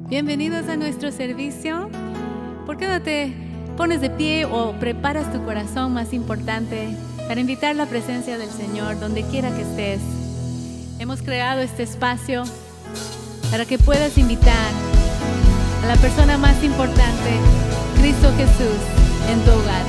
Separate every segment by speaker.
Speaker 1: Bienvenidos a nuestro servicio. ¿Por qué no te pones de pie o preparas tu corazón, más importante, para invitar la presencia del Señor donde quiera que estés? Hemos creado este espacio para que puedas invitar a la persona más importante, Cristo Jesús, en tu hogar.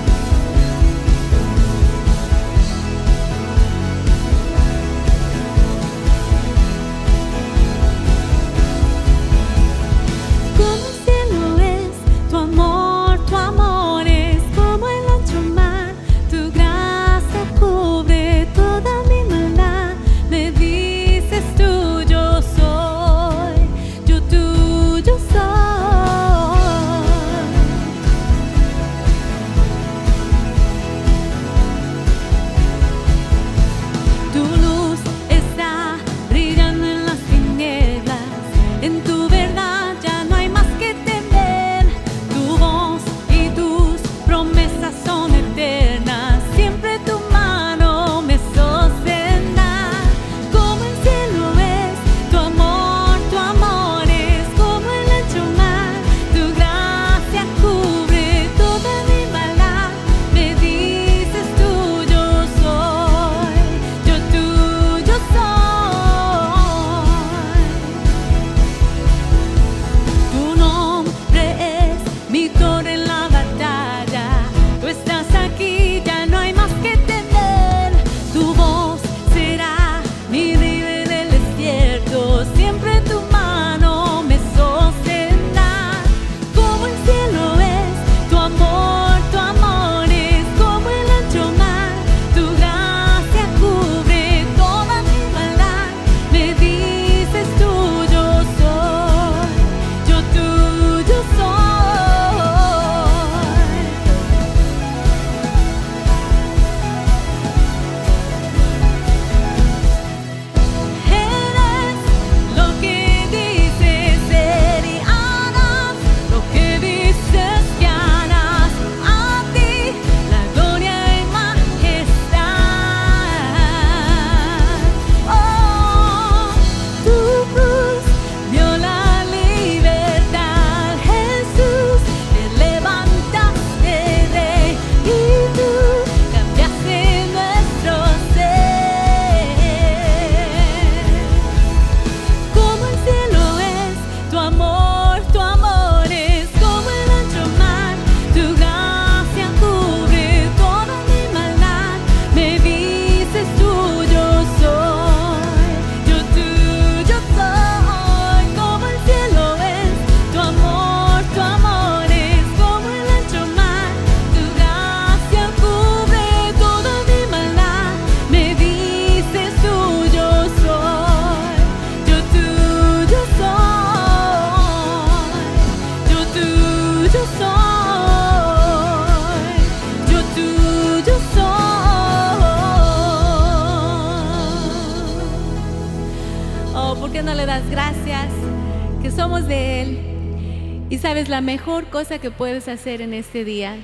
Speaker 1: La mejor cosa que puedes hacer en este día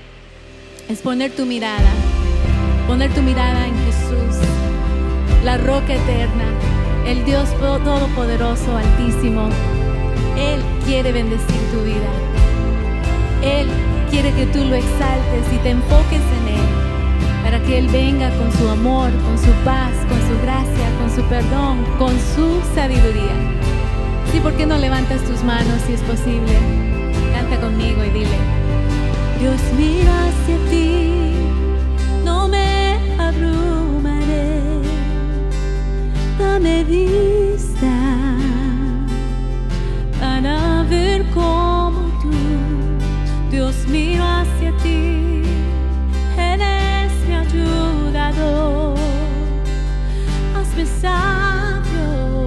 Speaker 1: es poner tu mirada en Jesús, la roca eterna, el Dios todopoderoso, altísimo. Él quiere bendecir tu vida. Él quiere que tú lo exaltes y te enfoques en Él, para que Él venga con su amor, con su paz, con su gracia, con su perdón, con su sabiduría. Sí, ¿por qué no levantas tus manos si es posible? Canta conmigo y dile: Dios, mira hacia ti, no me abrumaré, dame vista para ver como tú. Dios, mira hacia ti, eres mi ayudador, hazme sabio,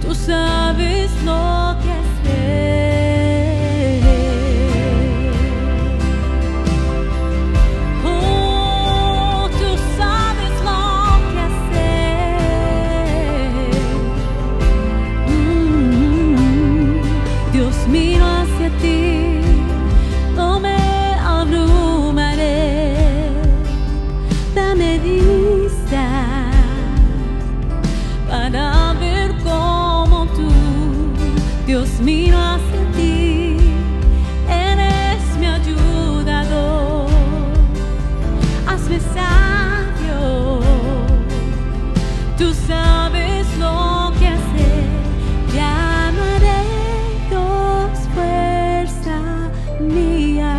Speaker 1: tú sabes lo que hacer. miro hacia ti, eres mi ayudador. Hazme sabio, tú sabes lo que hacer. Te amaré, Dios, fuerza mía.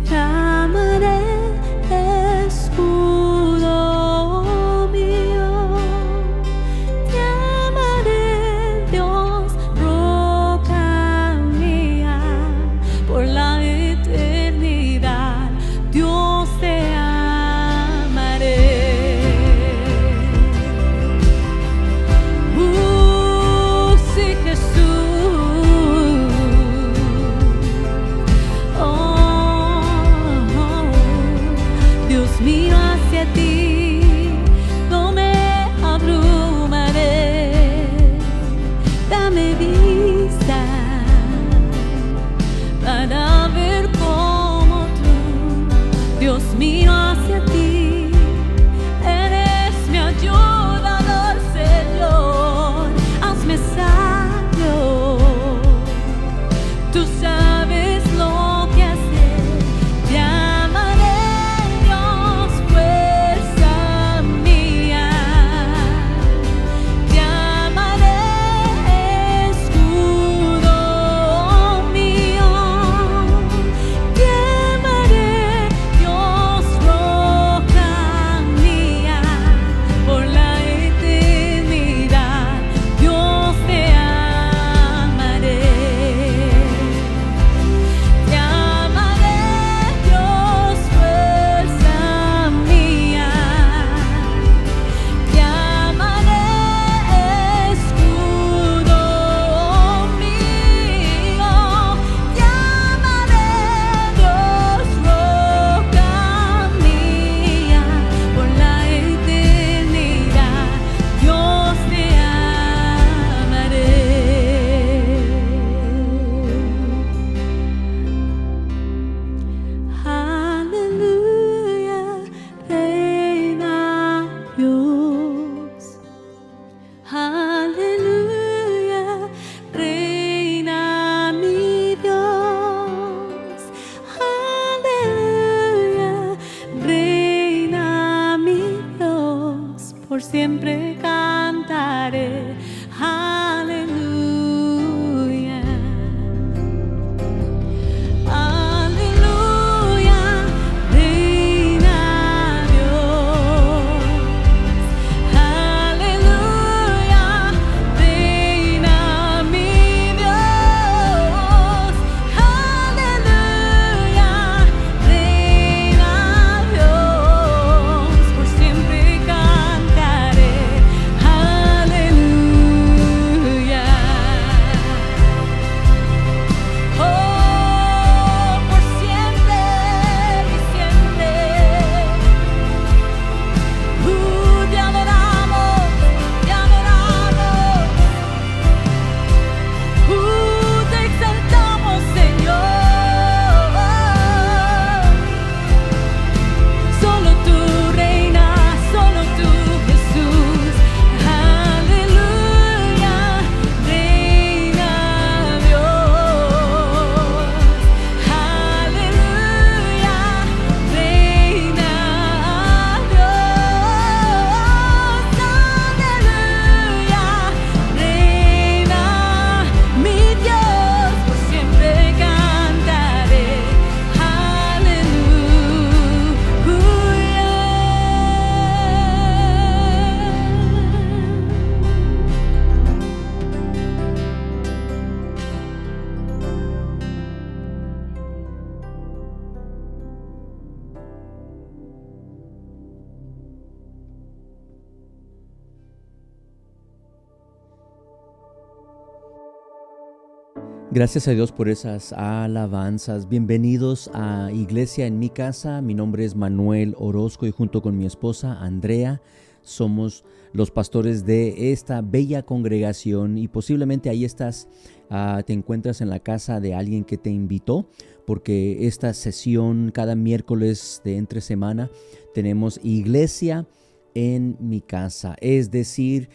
Speaker 1: Te amaré, escudo mío. Te amaré, Dios, roca mía. Por la eternidad, Dios, te amaré. Sí, Jesús. Dios, miro hacia ti, no me abrumaré. Dame vista para ver como tú. Dios, miro hacia ti, eres mi ayudador, Señor. Hazme sabio, tú sabes lo que hacer. Te amaré, Dios, fuerza mía. Te amaré, escudo mío. Te amaré, Dios, roca mía. Por la eternidad, Dios, te amaré. Te amaré, Dios, fuerza mía. Te amaré, escudo mío. Te amaré, Dios, roca mía. Por la eternidad, Dios, te amaré. Aleluya, reina Dios. Aleluya, reina mi Dios. Aleluya, reina mi Dios. Por siempre cantaré. Aleluya. Aleluya, reina Dios. Aleluya, reina mi Dios. Aleluya, reina Dios. Por siempre cantaré. Aleluya. Oh, por siempre y siempre. Te adoramos, te adoramos. Te exaltamos, Señor. Solo tú reinas, solo tú, Jesús. Aleluya, reina Dios. Aleluya, reina Dios. Aleluya, reina mi Dios. Por siempre cantaré.
Speaker 2: Gracias a Dios por esas alabanzas. Bienvenidos a Iglesia en mi casa. Mi nombre es Manuel Orozco y junto con mi esposa Andrea somos los pastores de esta bella congregación y posiblemente ahí estás, te encuentras en la casa de alguien que te invitó, porque esta sesión cada miércoles de entre semana tenemos Iglesia en mi casa. Es decir,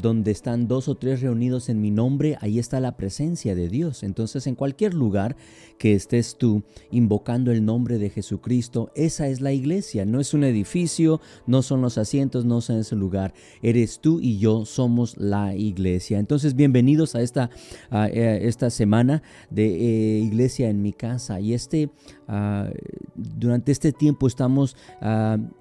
Speaker 2: donde están 2 o 3 reunidos en mi nombre, ahí está la presencia de Dios. Entonces, en cualquier lugar que estés tú invocando el nombre de Jesucristo, esa es la iglesia. No es un edificio, no son los asientos, no es ese lugar. Eres tú y yo, somos la iglesia. Entonces, bienvenidos a esta semana de Iglesia en mi casa. Y durante este tiempo estamos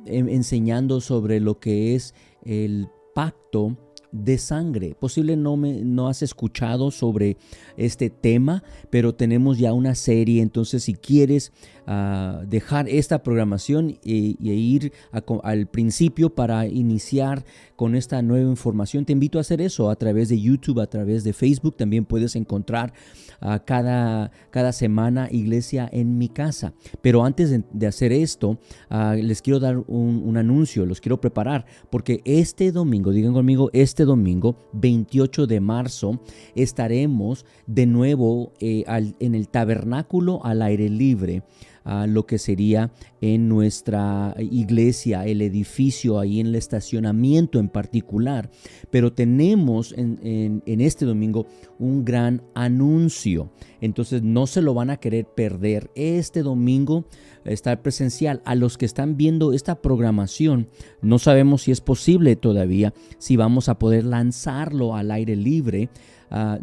Speaker 2: enseñando sobre lo que es el pacto de sangre. Posible no has escuchado sobre este tema, pero tenemos ya una serie. Entonces, si quieres dejar esta programación e ir al principio para iniciar con esta nueva información, te invito a hacer eso a través de YouTube, a través de Facebook. También puedes encontrar cada semana Iglesia en mi casa. Pero antes de hacer esto, les quiero dar un anuncio, los quiero preparar, porque este domingo, digan conmigo, este domingo 28 de marzo estaremos de nuevo en el tabernáculo al aire libre. Lo que sería en nuestra iglesia, el edificio, ahí en el estacionamiento en particular. Pero tenemos en este domingo un gran anuncio. Entonces no se lo van a querer perder. Este domingo estar presencial. A los que están viendo esta programación, no sabemos si es posible todavía, si vamos a poder lanzarlo al aire libre, a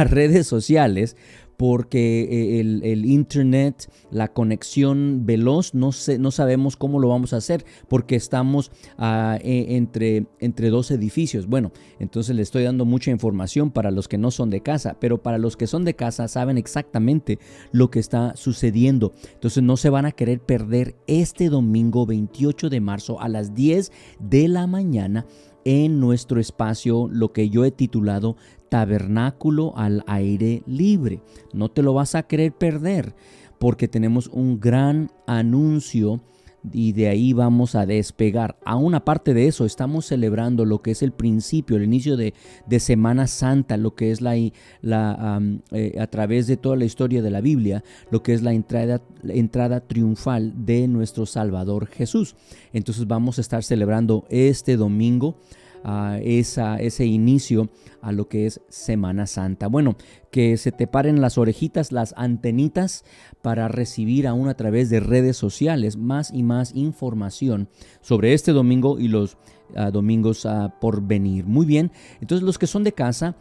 Speaker 2: redes sociales, porque el internet, la conexión veloz, no sabemos cómo lo vamos a hacer, porque estamos entre 2 edificios. Bueno, entonces le estoy dando mucha información para los que no son de casa, pero para los que son de casa saben exactamente lo que está sucediendo. Entonces no se van a querer perder este domingo 28 de marzo a las 10 de la mañana en nuestro espacio, lo que yo he titulado Tabernáculo al aire libre. No te lo vas a querer perder, porque tenemos un gran anuncio y de ahí vamos a despegar. Aún aparte de eso, estamos celebrando lo que es el principio, el inicio de Semana Santa, lo que es a través de toda la historia de la Biblia, lo que es la entrada triunfal de nuestro Salvador Jesús. Entonces vamos a estar celebrando este domingo ese inicio a lo que es Semana Santa. Bueno, que se te paren las orejitas, las antenitas, para recibir aún a través de redes sociales más y más información sobre este domingo y los domingos por venir. Muy bien, entonces los que son de casa,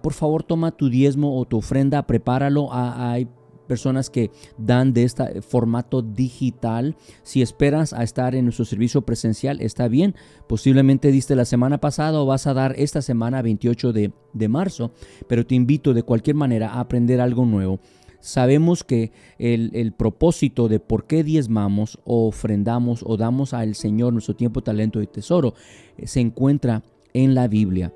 Speaker 2: por favor toma tu diezmo o tu ofrenda, prepáralo. Hay personas que dan de este formato digital. Si esperas a estar en nuestro servicio presencial, está bien. Posiblemente diste la semana pasada o vas a dar esta semana 28 de marzo, pero te invito de cualquier manera a aprender algo nuevo. Sabemos que el propósito de por qué diezmamos o ofrendamos o damos al Señor nuestro tiempo, talento y tesoro se encuentra en la Biblia.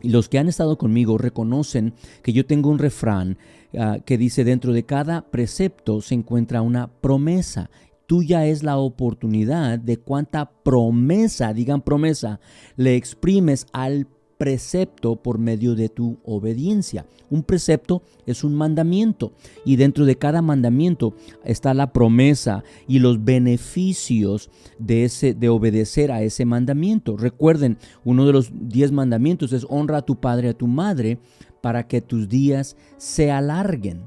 Speaker 2: Y los que han estado conmigo reconocen que yo tengo un refrán que dice: dentro de cada precepto se encuentra una promesa. Tuya es la oportunidad de cuánta promesa, digan promesa, le exprimes al precepto por medio de tu obediencia. Un precepto es un mandamiento, y dentro de cada mandamiento está la promesa y los beneficios de obedecer a ese mandamiento. Recuerden, uno de los 10 mandamientos es: honra a tu padre y a tu madre para que tus días se alarguen.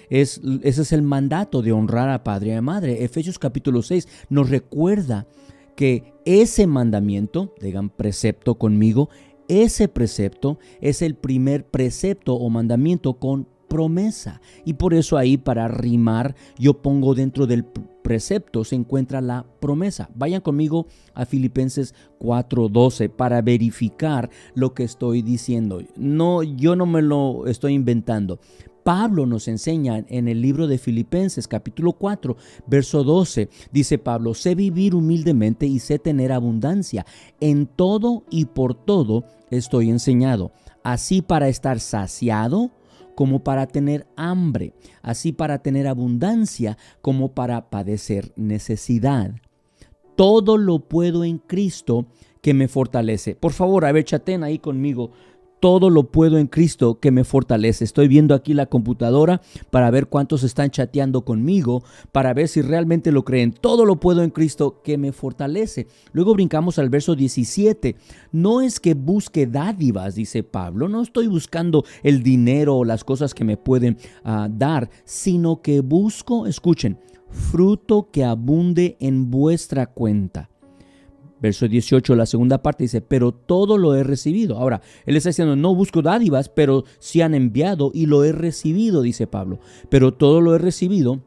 Speaker 2: Ese es el mandato de honrar a padre y a madre. Efesios capítulo 6 nos recuerda que ese mandamiento, digan precepto conmigo, ese precepto es el primer precepto o mandamiento con promesa. Y por eso ahí, para rimar, yo pongo dentro del precepto se encuentra la promesa. Vayan conmigo a Filipenses 4:12 para verificar lo que estoy diciendo. No, yo no me lo estoy inventando. Pablo nos enseña en el libro de Filipenses capítulo 4, verso 12, dice Pablo: sé vivir humildemente y sé tener abundancia. En todo y por todo estoy enseñado, así para estar saciado como para tener hambre, así para tener abundancia como para padecer necesidad. Todo lo puedo en Cristo que me fortalece. Por favor, a ver, chaten ahí conmigo. todo lo puedo en Cristo que me fortalece. Estoy viendo aquí la computadora para ver cuántos están chateando conmigo, para ver si realmente lo creen. Todo lo puedo en Cristo que me fortalece. Luego brincamos al verso 17. No es que busque dádivas, dice Pablo. No estoy buscando el dinero o las cosas que me pueden dar, sino que busco, escuchen, fruto que abunde en vuestra cuenta. Verso 18, la segunda parte dice, pero todo lo he recibido. Ahora, él está diciendo, no busco dádivas, pero sí han enviado y lo he recibido, dice Pablo. Pero todo lo he recibido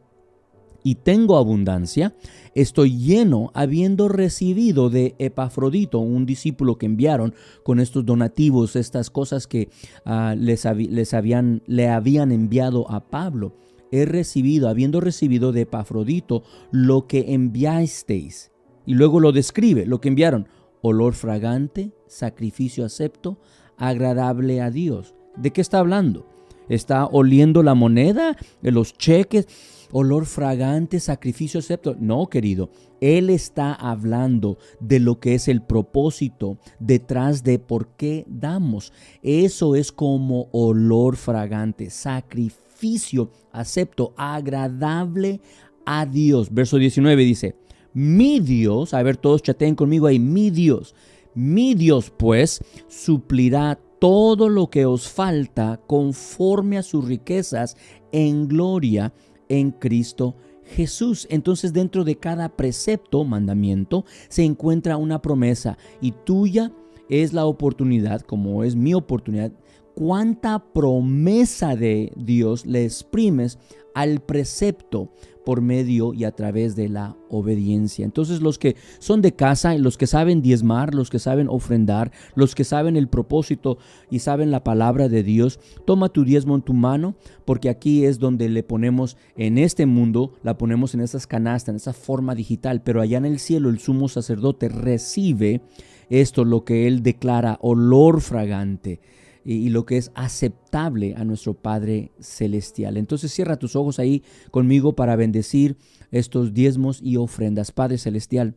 Speaker 2: y tengo abundancia. Estoy lleno habiendo recibido de Epafrodito, un discípulo que enviaron con estos donativos, estas cosas que le habían enviado a Pablo. He recibido, habiendo recibido de Epafrodito lo que enviasteis. Y luego lo describe, lo que enviaron, olor fragante, sacrificio acepto, agradable a Dios. ¿De qué está hablando? ¿Está oliendo la moneda, los cheques, olor fragante, sacrificio acepto? No, querido, él está hablando de lo que es el propósito detrás de por qué damos. Eso es como olor fragante, sacrificio acepto, agradable a Dios. Verso 19 dice, mi Dios, a ver, todos chateen conmigo ahí, mi Dios pues suplirá todo lo que os falta conforme a sus riquezas en gloria en Cristo Jesús. Entonces, dentro de cada precepto, mandamiento, se encuentra una promesa y tuya es la oportunidad, como es mi oportunidad. ¿Cuánta promesa de Dios le exprimes al precepto por medio y a través de la obediencia? Entonces, los que son de casa, los que saben diezmar, los que saben ofrendar, los que saben el propósito y saben la palabra de Dios, toma tu diezmo en tu mano, porque aquí es donde le ponemos en este mundo, la ponemos en esas canastas, en esa forma digital, pero allá en el cielo el sumo sacerdote recibe esto, lo que él declara olor fragante y lo que es aceptable a nuestro Padre Celestial. Entonces cierra tus ojos ahí conmigo para bendecir estos diezmos y ofrendas. Padre Celestial,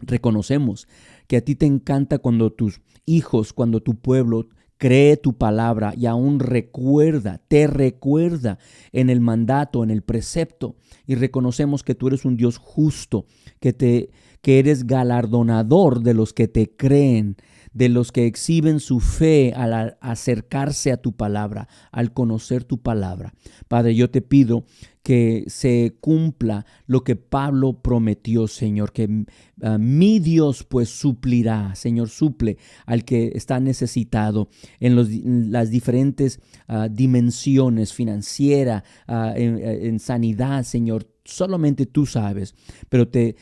Speaker 2: reconocemos que a ti te encanta cuando tus hijos, cuando tu pueblo cree tu palabra y aún te recuerda en el mandato, en el precepto, y reconocemos que tú eres un Dios justo, que eres galardonador de los que te creen, de los que exhiben su fe al acercarse a tu palabra, al conocer tu palabra. Padre, yo te pido que se cumpla lo que Pablo prometió, Señor, que mi Dios pues suplirá, Señor, suple al que está necesitado en las diferentes dimensiones financiera, en sanidad, Señor. Solamente tú sabes, pero te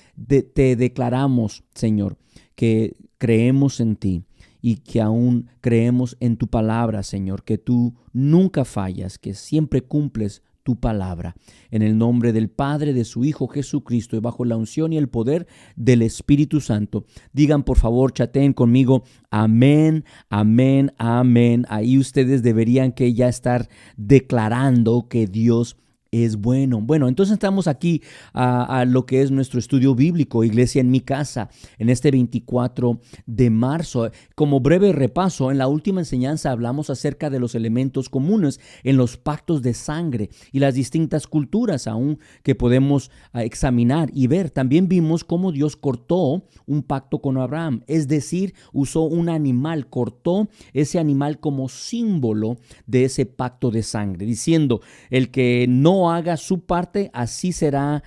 Speaker 2: declaramos, Señor, que creemos en ti y que aún creemos en tu palabra, Señor, que tú nunca fallas, que siempre cumples tu palabra. En el nombre del Padre, de su Hijo Jesucristo, y bajo la unción y el poder del Espíritu Santo, digan por favor, chateen conmigo, amén, amén, amén. Ahí ustedes deberían que ya estar declarando que Dios es bueno. Bueno, entonces estamos aquí a lo que es nuestro estudio bíblico, Iglesia en mi casa, en este 24 de marzo. Como breve repaso, en la última enseñanza hablamos acerca de los elementos comunes en los pactos de sangre y las distintas culturas aún que podemos examinar y ver. También vimos cómo Dios cortó un pacto con Abraham, es decir, usó un animal, cortó ese animal como símbolo de ese pacto de sangre, diciendo, el que no haga su parte, así será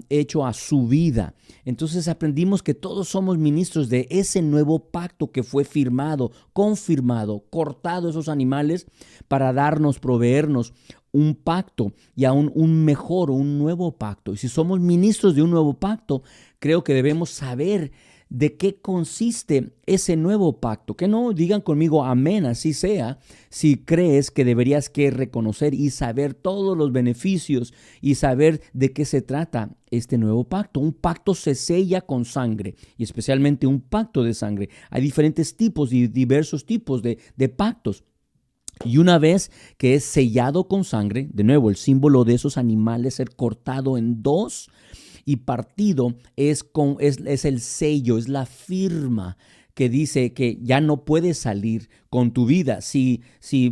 Speaker 2: hecho a su vida. Entonces aprendimos que todos somos ministros de ese nuevo pacto que fue firmado, confirmado, cortado esos animales para proveernos un pacto y aún un mejor, un nuevo pacto. Y si somos ministros de un nuevo pacto, creo que debemos saber de qué consiste ese nuevo pacto. Que no digan conmigo amén, así sea, si crees que deberías que reconocer y saber todos los beneficios y saber de qué se trata este nuevo pacto. Un pacto se sella con sangre y especialmente un pacto de sangre. Hay diferentes tipos y diversos tipos de pactos. Y una vez que es sellado con sangre, de nuevo el símbolo de esos animales ser cortado en dos y partido es el sello, es la firma que dice que ya no puedes salir con tu vida. Si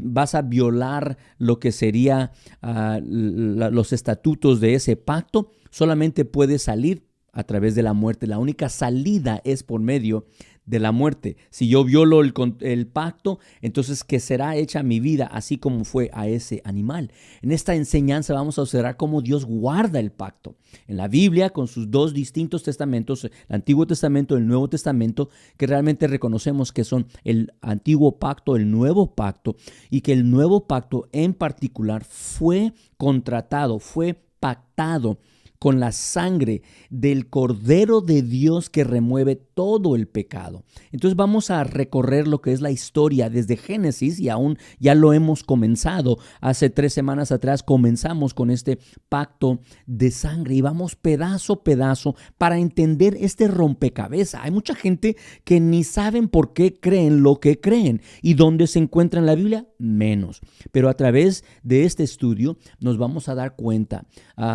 Speaker 2: vas a violar lo que sería los estatutos de ese pacto, solamente puedes salir a través de la muerte. La única salida es por medio de la muerte. Si yo violo el pacto, entonces que será hecha mi vida así como fue a ese animal. En esta enseñanza vamos a observar cómo Dios guarda el pacto. En la Biblia, con sus dos distintos testamentos, el Antiguo Testamento y el Nuevo Testamento, que realmente reconocemos que son el Antiguo Pacto, el Nuevo Pacto, y que el Nuevo Pacto en particular fue contratado, fue pactado con la sangre del Cordero de Dios que remueve todo el pecado. Entonces vamos a recorrer lo que es la historia desde Génesis, y aún ya lo hemos comenzado. Hace 3 semanas atrás comenzamos con este pacto de sangre y vamos pedazo a pedazo para entender este rompecabezas. Hay mucha gente que ni saben por qué creen lo que creen y dónde se encuentra en la Biblia, menos. Pero a través de este estudio nos vamos a dar cuenta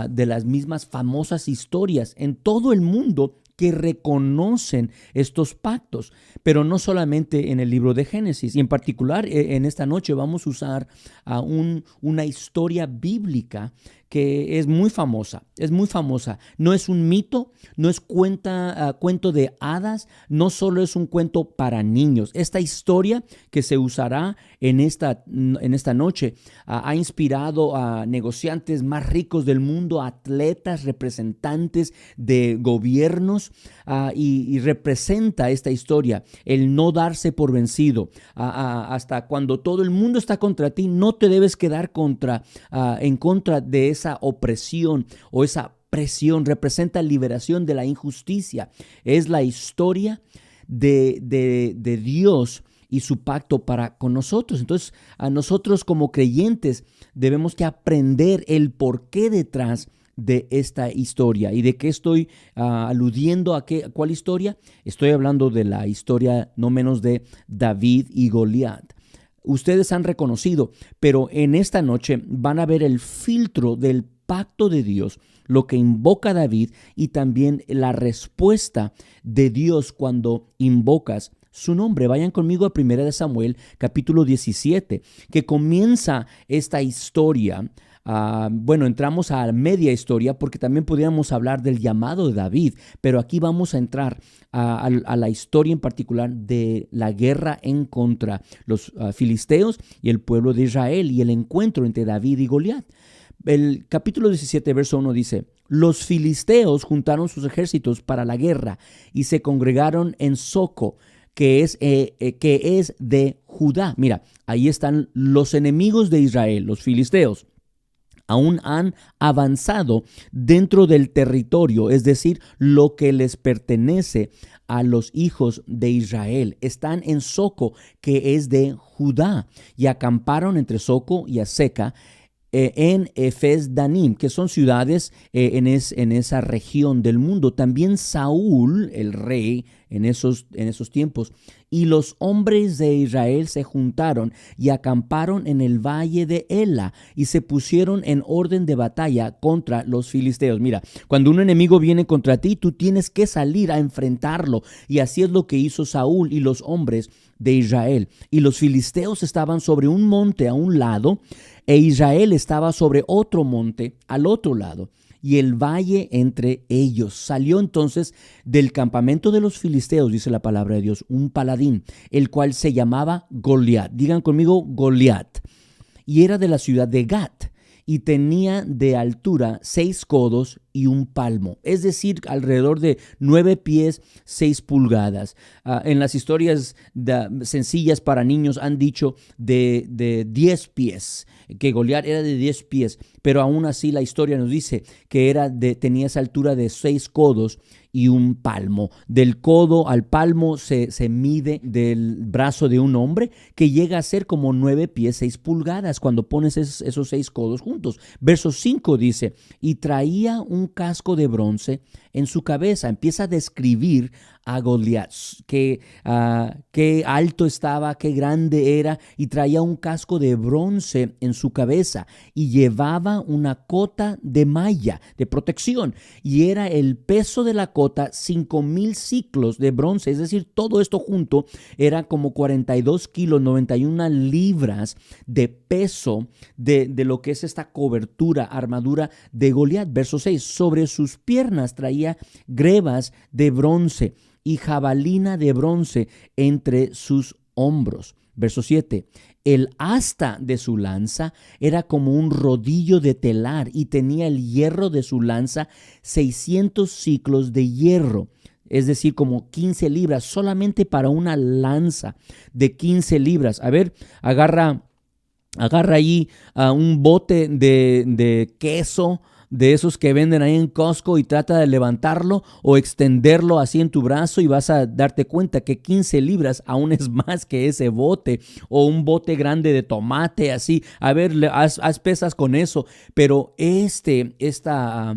Speaker 2: de las mismas famosas historias en todo el mundo que reconocen estos pactos, pero no solamente en el libro de Génesis. Y en particular, en esta noche vamos a usar una historia bíblica que es muy famosa, No es un mito, no es cuento de hadas, no solo es un cuento para niños. Esta historia que se usará en esta noche ha inspirado a negociantes más ricos del mundo, atletas, representantes de gobiernos, y representa esta historia el no darse por vencido. Hasta cuando todo el mundo está contra ti, no te debes quedar en contra de esa opresión o esa presión. Representa liberación de la injusticia. Es la historia de Dios y su pacto para con nosotros. Entonces, a nosotros como creyentes debemos que aprender el porqué detrás de esta historia. ¿Y de qué estoy aludiendo? ¿Cuál historia? Estoy hablando de la historia no menos de David y Goliat. Ustedes han reconocido, pero en esta noche van a ver el filtro del pacto de Dios, lo que invoca David y también la respuesta de Dios cuando invocas su nombre. Vayan conmigo a 1 Samuel, capítulo 17, que comienza esta historia. Entramos a media historia porque también podríamos hablar del llamado de David, pero aquí vamos a entrar a la historia en particular de la guerra en contra los filisteos y el pueblo de Israel y el encuentro entre David y Goliat. El capítulo 17, verso 1 dice: los filisteos juntaron sus ejércitos para la guerra y se congregaron en Soco, que es de Judá. Mira, ahí están los enemigos de Israel, los filisteos. Aún han avanzado dentro del territorio, es decir, lo que les pertenece a los hijos de Israel. Están en Soco, que es de Judá, y acamparon entre Soco y Azeca, en Efes Danim, que son ciudades en esa región del mundo. También Saúl, el rey en esos tiempos, y los hombres de Israel se juntaron y acamparon en el valle de Ela y se pusieron en orden de batalla contra los filisteos. Mira, cuando un enemigo viene contra ti, tú tienes que salir a enfrentarlo, y así es lo que hizo Saúl y los hombres de Israel. Y los filisteos estaban sobre un monte a un lado, e Israel estaba sobre otro monte al otro lado, y el valle entre ellos. Salió entonces del campamento de los filisteos, dice la palabra de Dios, un paladín, el cual se llamaba Goliat. Digan conmigo, Goliat. Y era de la ciudad de Gat, y tenía de altura 6 codos y un palmo, es decir, alrededor de 9 pies, 6 pulgadas. En las historias sencillas para niños han dicho de 10 pies, que Goliat era de 10 pies, pero aún así la historia nos dice que tenía esa altura de 6 codos y un palmo. Del codo al palmo se mide del brazo de un hombre, que llega a ser como 9 pies, 6 pulgadas cuando pones esos 6 codos juntos. Verso 5 dice: y traía un casco de bronce en su cabeza. Empieza a describir a Goliat, qué alto estaba, qué grande era, y traía un casco de bronce en su cabeza y llevaba una cota de malla de protección, y era el peso de la cota 5,000 ciclos de bronce, es decir, todo esto junto era como 42 kilos, 91 libras de peso de lo que es esta cobertura, armadura de Goliat. Verso 6, sobre sus piernas traía grebas de bronce y jabalina de bronce entre sus hombros. Verso 7, el asta de su lanza era como un rodillo de telar y tenía el hierro de su lanza 600 ciclos de hierro. Es decir, como 15 libras, solamente para una lanza de 15 libras. A ver, agarra ahí un bote de queso, de esos que venden ahí en Costco, y trata de levantarlo o extenderlo así en tu brazo, y vas a darte cuenta que 15 libras aún es más que ese bote, o un bote grande de tomate así. A ver, haz pesas con eso. Pero esta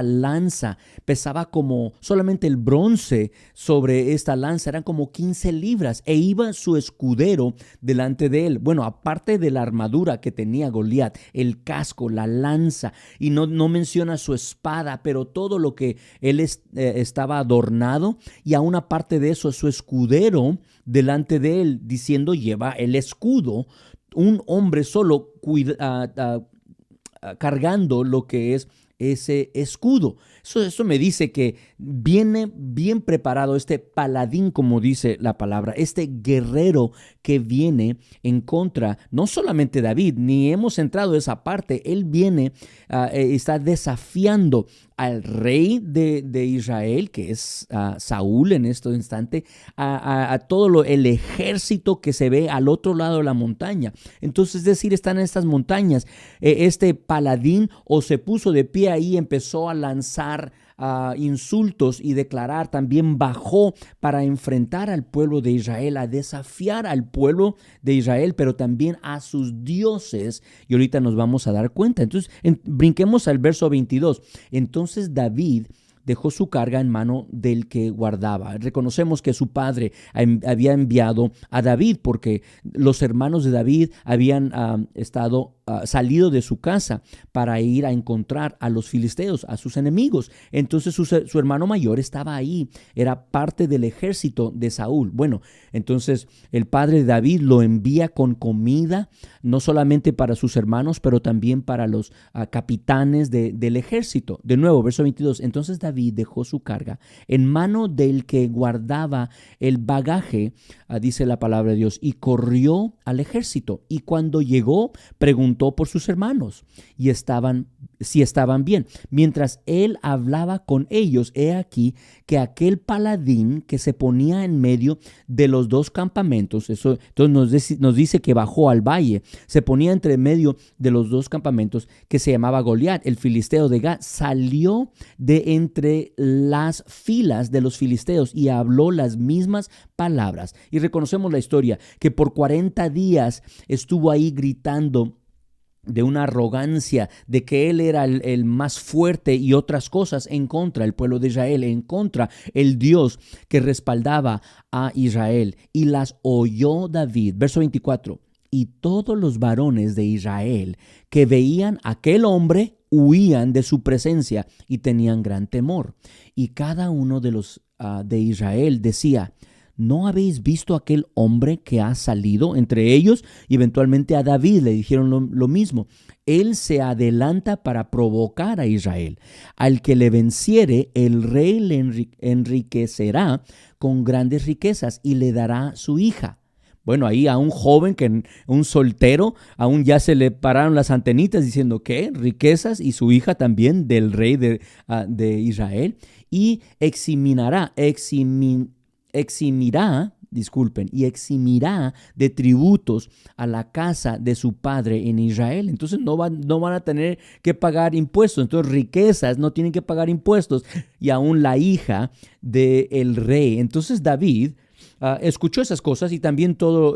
Speaker 2: lanza pesaba como, solamente el bronce sobre esta lanza eran como 15 libras, e iba su escudero delante de él. Bueno, aparte de la armadura que tenía Goliat, el casco, la lanza, y no menciona su espada, pero todo lo que él estaba adornado, y aún aparte de eso, su escudero delante de él, diciendo, lleva el escudo, un hombre solo cargando lo que es ese escudo. Eso me dice que viene bien preparado este paladín, como dice la palabra, este guerrero que viene en contra, no solamente David, ni hemos entrado a esa parte. Él viene, está desafiando al rey de Israel, que es Saúl en este instante, a todo el ejército que se ve al otro lado de la montaña. Entonces, es decir, están en estas montañas. Este paladín o se puso de pie ahí, empezó a lanzar insultos y declarar, también bajó para enfrentar al pueblo de Israel, a desafiar al pueblo de Israel, pero también a sus dioses. Y ahorita nos vamos a dar cuenta. Entonces, brinquemos al verso 22. Entonces David dejó su carga en mano del que guardaba. Reconocemos que su padre había enviado a David, porque los hermanos de David habían salido de su casa para ir a encontrar a los filisteos, a sus enemigos. Entonces su hermano mayor estaba ahí, era parte del ejército de Saúl. Bueno, entonces el padre de David lo envía con comida, no solamente para sus hermanos, pero también para los capitanes del ejército. De nuevo, verso 22, entonces David dejó su carga en mano del que guardaba el bagaje, dice la palabra de Dios, y corrió al ejército. Y cuando llegó, preguntó por sus hermanos y si estaban bien. Mientras él hablaba con ellos, he aquí que aquel paladín que se ponía en medio de los dos campamentos, eso entonces nos dice que bajó al valle, se ponía entre medio de los dos campamentos, que se llamaba Goliat, el filisteo de Gat, salió de entre las filas de los filisteos y habló las mismas palabras. Y reconocemos la historia, que por 40 días estuvo ahí gritando de una arrogancia, de que él era el más fuerte y otras cosas en contra del pueblo de Israel, en contra el Dios que respaldaba a Israel. Y las oyó David. Verso 24. Y todos los varones de Israel que veían a aquel hombre huían de su presencia y tenían gran temor. Y cada uno de los de Israel decía: ¿no habéis visto aquel hombre que ha salido? Entre ellos, y eventualmente a David le dijeron lo mismo. Él se adelanta para provocar a Israel. Al que le venciere, el rey le enriquecerá con grandes riquezas y le dará su hija. Bueno, ahí a un joven, un soltero, aún ya se le pararon las antenitas diciendo, ¿qué? Riquezas, y su hija también del rey de Israel. Y eximirá de tributos a la casa de su padre en Israel. Entonces no van a tener que pagar impuestos. Entonces riquezas, no tienen que pagar impuestos. Y aún la hija del rey. Entonces David escuchó esas cosas y también todos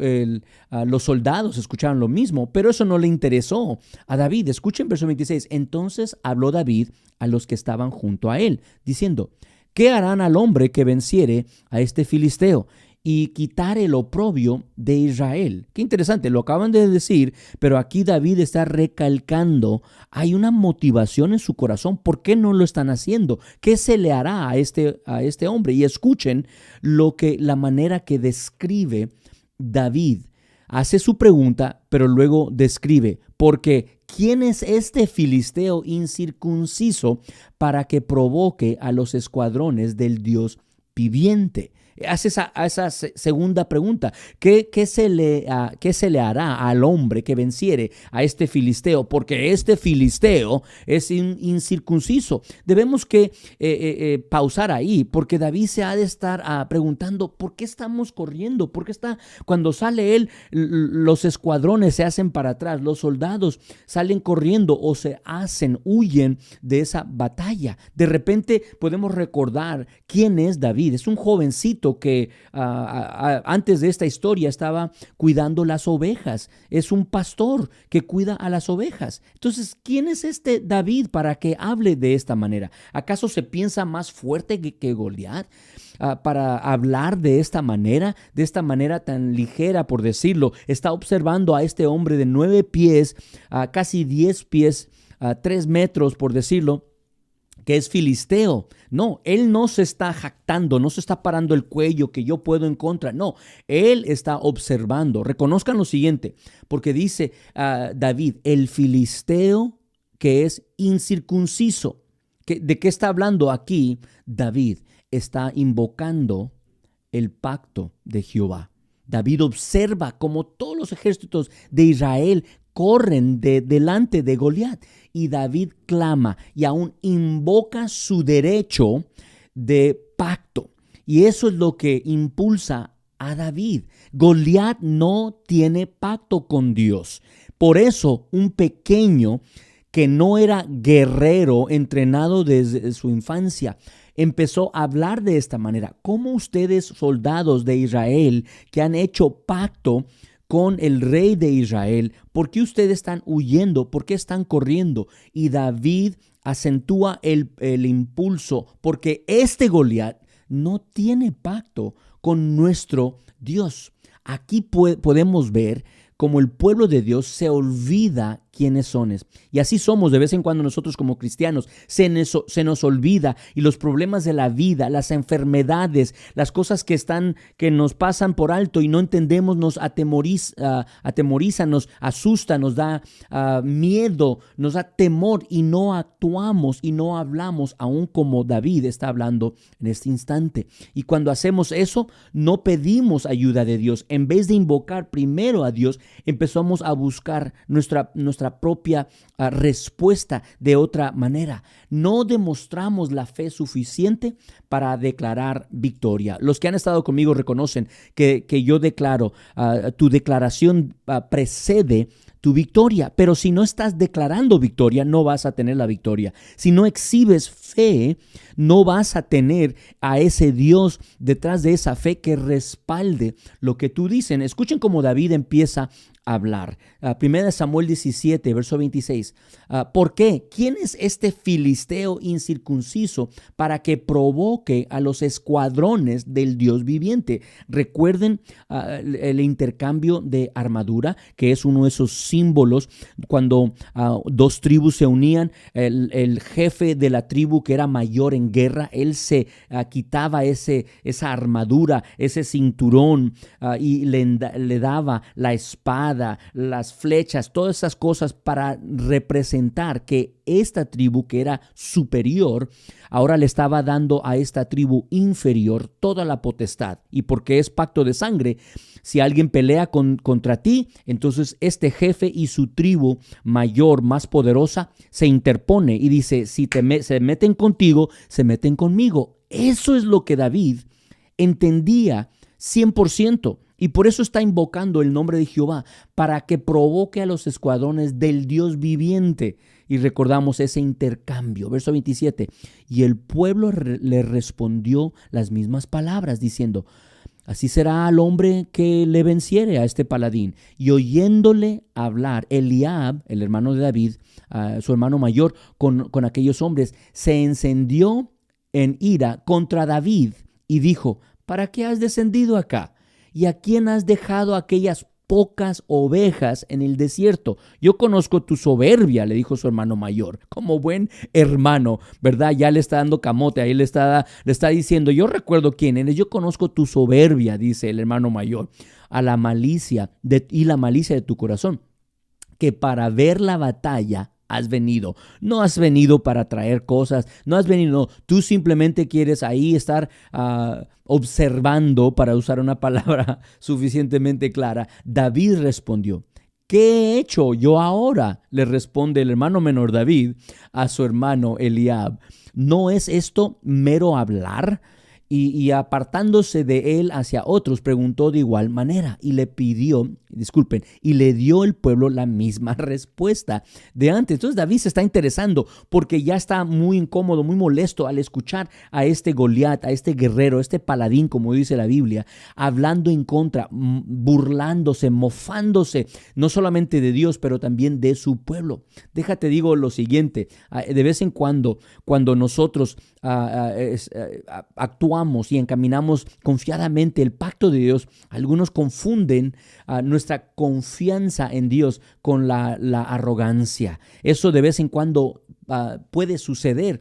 Speaker 2: los soldados escucharon lo mismo, pero eso no le interesó a David. Escuchen verso 26. Entonces habló David a los que estaban junto a él, diciendo: ¿qué harán al hombre que venciere a este filisteo y quitar el oprobio de Israel? Qué interesante, lo acaban de decir, pero aquí David está recalcando, hay una motivación en su corazón. ¿Por qué no lo están haciendo? ¿Qué se le hará a este hombre? Y escuchen la manera que describe David. Hace su pregunta, pero luego describe, porque ¿quién es este filisteo incircunciso para que provoque a los escuadrones del Dios viviente? Hace esa segunda pregunta. ¿Qué se le hará al hombre que venciere a este filisteo? Porque este filisteo es incircunciso. Debemos que pausar ahí, porque David se ha de estar preguntando, ¿por qué estamos corriendo? ¿Por qué cuando sale él, los escuadrones se hacen para atrás, los soldados salen corriendo o huyen de esa batalla? De repente podemos recordar quién es David. Es un jovencito que antes de esta historia estaba cuidando las ovejas. Es un pastor que cuida a las ovejas. Entonces, ¿quién es este David para que hable de esta manera? ¿Acaso se piensa más fuerte que Goliat para hablar de esta manera tan ligera, por decirlo? Está observando a este hombre de 9 pies, casi 10 pies, 3 metros, por decirlo, que es filisteo. No, él no se está jactando, no se está parando el cuello que yo puedo en contra. No, él está observando. Reconozcan lo siguiente, porque dice David, el filisteo que es incircunciso. ¿De qué está hablando aquí David? Está invocando el pacto de Jehová. David observa cómo todos los ejércitos de Israel corren delante de Goliat, y David clama y aún invoca su derecho de pacto. Y eso es lo que impulsa a David. Goliat no tiene pacto con Dios. Por eso un pequeño que no era guerrero, entrenado desde su infancia, empezó a hablar de esta manera. ¿Cómo ustedes, soldados de Israel, que han hecho pacto con el rey de Israel, por qué ustedes están huyendo? ¿Por qué están corriendo? Y David acentúa el impulso, porque este Goliat no tiene pacto con nuestro Dios. Aquí podemos ver cómo el pueblo de Dios se olvida quiénes son. Y así somos de vez en cuando nosotros como cristianos. Se nos olvida, y los problemas de la vida, las enfermedades, las cosas que nos pasan por alto y no entendemos, nos atemoriza, nos asusta, nos da miedo, nos da temor, y no actuamos y no hablamos, aún como David está hablando en este instante. Y cuando hacemos eso, no pedimos ayuda de Dios. En vez de invocar primero a Dios, empezamos a buscar nuestra propia respuesta de otra manera. No demostramos la fe suficiente para declarar victoria. Los que han estado conmigo reconocen que yo declaro, tu declaración precede tu victoria, pero si no estás declarando victoria, no vas a tener la victoria. Si no exhibes fe, no vas a tener a ese Dios detrás de esa fe que respalde lo que tú dices. Escuchen cómo David empieza a hablar. 1 Samuel 17, verso 26. ¿Por qué? ¿Quién es este filisteo incircunciso para que provoque a los escuadrones del Dios viviente? Recuerden el intercambio de armadura, que es uno de esos símbolos cuando dos tribus se unían. El jefe de la tribu que era mayor en guerra, él se quitaba esa armadura, ese cinturón, y le daba la espada, las flechas, todas esas cosas para representar que esta tribu que era superior, ahora le estaba dando a esta tribu inferior toda la potestad. Y porque es pacto de sangre, si alguien pelea contra ti, entonces este jefe y su tribu mayor, más poderosa, se interpone y dice, si se meten contigo, se meten conmigo. Eso es lo que David entendía 100%. Y por eso está invocando el nombre de Jehová, para que provoque a los escuadrones del Dios viviente. Y recordamos ese intercambio. Verso 27. Y el pueblo le respondió las mismas palabras, diciendo, Así será al hombre que le venciere a este paladín. Y oyéndole hablar, Eliab, el hermano de David, su hermano mayor, con aquellos hombres, se encendió en ira contra David y dijo: ¿para qué has descendido acá? ¿Y a quién has dejado aquellas pocas ovejas en el desierto? Yo conozco tu soberbia, le dijo su hermano mayor, como buen hermano, ¿verdad? Ya le está dando camote, ahí le está diciendo: yo recuerdo quién eres, yo conozco tu soberbia, dice el hermano mayor, a la malicia y la malicia de tu corazón, que para ver la batalla has venido. No has venido para traer cosas, no has venido, no. Tú simplemente quieres ahí estar observando, para usar una palabra suficientemente clara. David respondió: ¿qué he hecho yo ahora? Le responde el hermano menor David a su hermano Eliab. ¿No es esto mero hablar? Y apartándose de él hacia otros, preguntó de igual manera y le dio el pueblo la misma respuesta de antes. Entonces David se está interesando porque ya está muy incómodo, muy molesto al escuchar a este Goliat, a este guerrero, este paladín, como dice la Biblia, hablando en contra, burlándose, mofándose, no solamente de Dios, pero también de su pueblo. Déjate digo lo siguiente: de vez en cuando nosotros actuamos y encaminamos confiadamente el pacto de Dios, algunos confunden nuestra confianza en Dios con la arrogancia. Eso de vez en cuando puede suceder,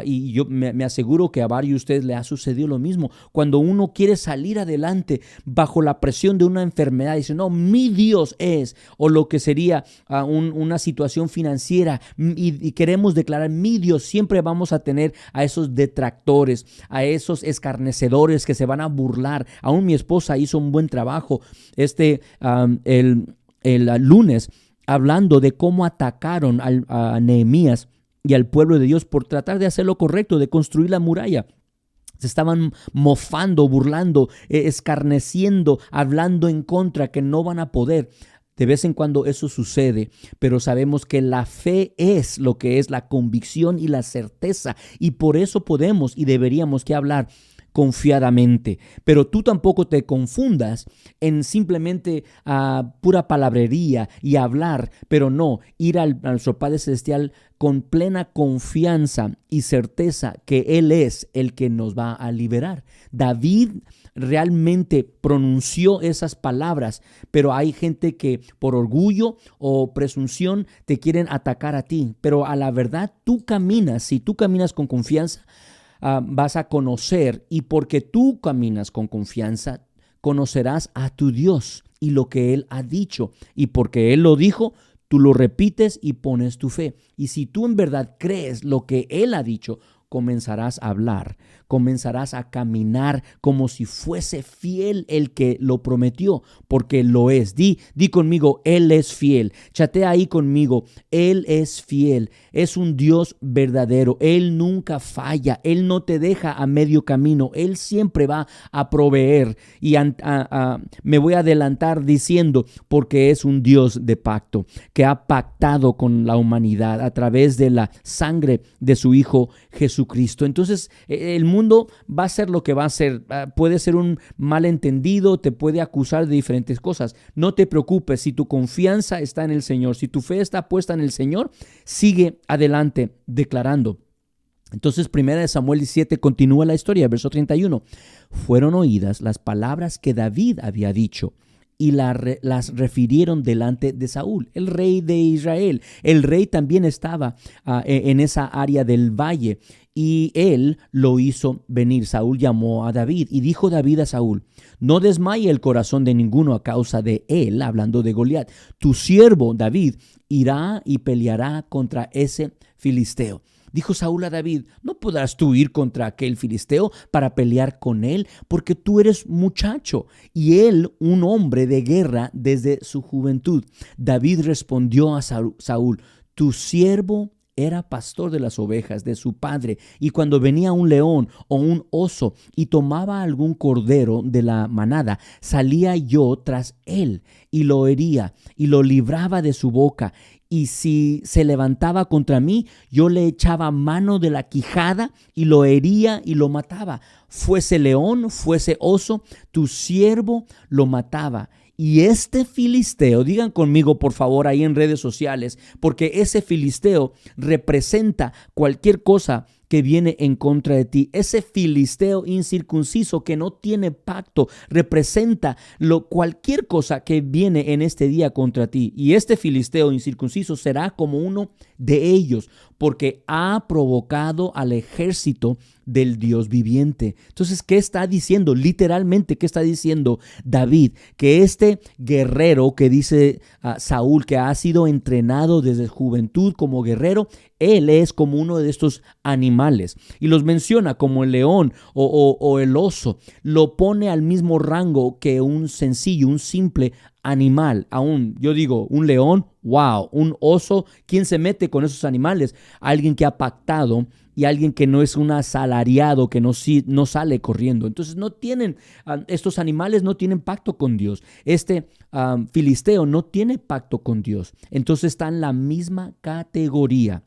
Speaker 2: y yo me aseguro que a varios de ustedes le ha sucedido lo mismo. Cuando uno quiere salir adelante bajo la presión de una enfermedad, dice: no, mi Dios es, o lo que sería una situación financiera, y queremos declarar: mi Dios. Siempre vamos a tener a esos detractores, a esos escarnecedores que se van a burlar. Aún mi esposa hizo un buen trabajo el lunes, hablando de cómo atacaron a Nehemías y al pueblo de Dios por tratar de hacer lo correcto, de construir la muralla. Se estaban mofando, burlando, escarneciendo, hablando en contra, que no van a poder. De vez en cuando eso sucede, pero sabemos que la fe es lo que es la convicción y la certeza, y por eso podemos y deberíamos que hablar confiadamente. Pero tú tampoco te confundas en simplemente pura palabrería y hablar, pero no ir al nuestro Padre Celestial con plena confianza y certeza que Él es el que nos va a liberar. David realmente pronunció esas palabras, pero hay gente que por orgullo o presunción te quieren atacar a ti. Pero a la verdad, si tú caminas con confianza, vas a conocer, y porque tú caminas con confianza, conocerás a tu Dios y lo que Él ha dicho. Y porque Él lo dijo, tú lo repites y pones tu fe. Y si tú en verdad crees lo que Él ha dicho, comenzarás a hablar, comenzarás a caminar como si fuese fiel el que lo prometió, porque lo es. Di conmigo: Él es fiel. Chatea ahí conmigo: Él es fiel. Es un Dios verdadero. Él nunca falla. Él no te deja a medio camino. Él siempre va a proveer. Y me voy a adelantar diciendo, porque es un Dios de pacto, que ha pactado con la humanidad a través de la sangre de su Hijo Jesucristo. Entonces el mundo va a ser lo que va a ser. Puede ser un malentendido, te puede acusar de diferentes cosas. No te preocupes, si tu confianza está en el Señor, si tu fe está puesta en el Señor, sigue adelante declarando. Entonces 1 Samuel 17 continúa la historia, verso 31. Fueron oídas las palabras que David había dicho, y las refirieron delante de Saúl, el rey de Israel. El rey también estaba en esa área del valle, y él lo hizo venir. Saúl llamó a David, y dijo David a Saúl: no desmaye el corazón de ninguno a causa de él, hablando de Goliat. Tu siervo David irá y peleará contra ese filisteo. Dijo Saúl a David: no podrás tú ir contra aquel filisteo para pelear con él, porque tú eres muchacho y él un hombre de guerra desde su juventud. David respondió a Saúl: tu siervo era pastor de las ovejas de su padre, y cuando venía un león o un oso y tomaba algún cordero de la manada, salía yo tras él y lo hería y lo libraba de su boca. Y si se levantaba contra mí, yo le echaba mano de la quijada y lo hería y lo mataba. Fuese león, fuese oso, tu siervo lo mataba. Y este filisteo, digan conmigo por favor ahí en redes sociales, porque ese filisteo representa cualquier cosa que viene en contra de ti. Ese filisteo incircunciso que no tiene pacto representa cualquier cosa que viene en este día contra ti. Y este filisteo incircunciso será como uno de ellos, porque ha provocado al ejército del Dios viviente. Entonces, ¿qué está diciendo? Literalmente, ¿qué está diciendo David? Que este guerrero que dice Saúl, que ha sido entrenado desde juventud como guerrero, él es como uno de estos animales. Y los menciona como el león o el oso. Lo pone al mismo rango que un sencillo, un simple animal. Aún, yo digo, un león, wow, un oso, ¿quién se mete con esos animales? Alguien que ha pactado y alguien que no es un asalariado, que no sale corriendo. Entonces estos animales no tienen pacto con Dios. Este filisteo no tiene pacto con Dios. Entonces están en la misma categoría.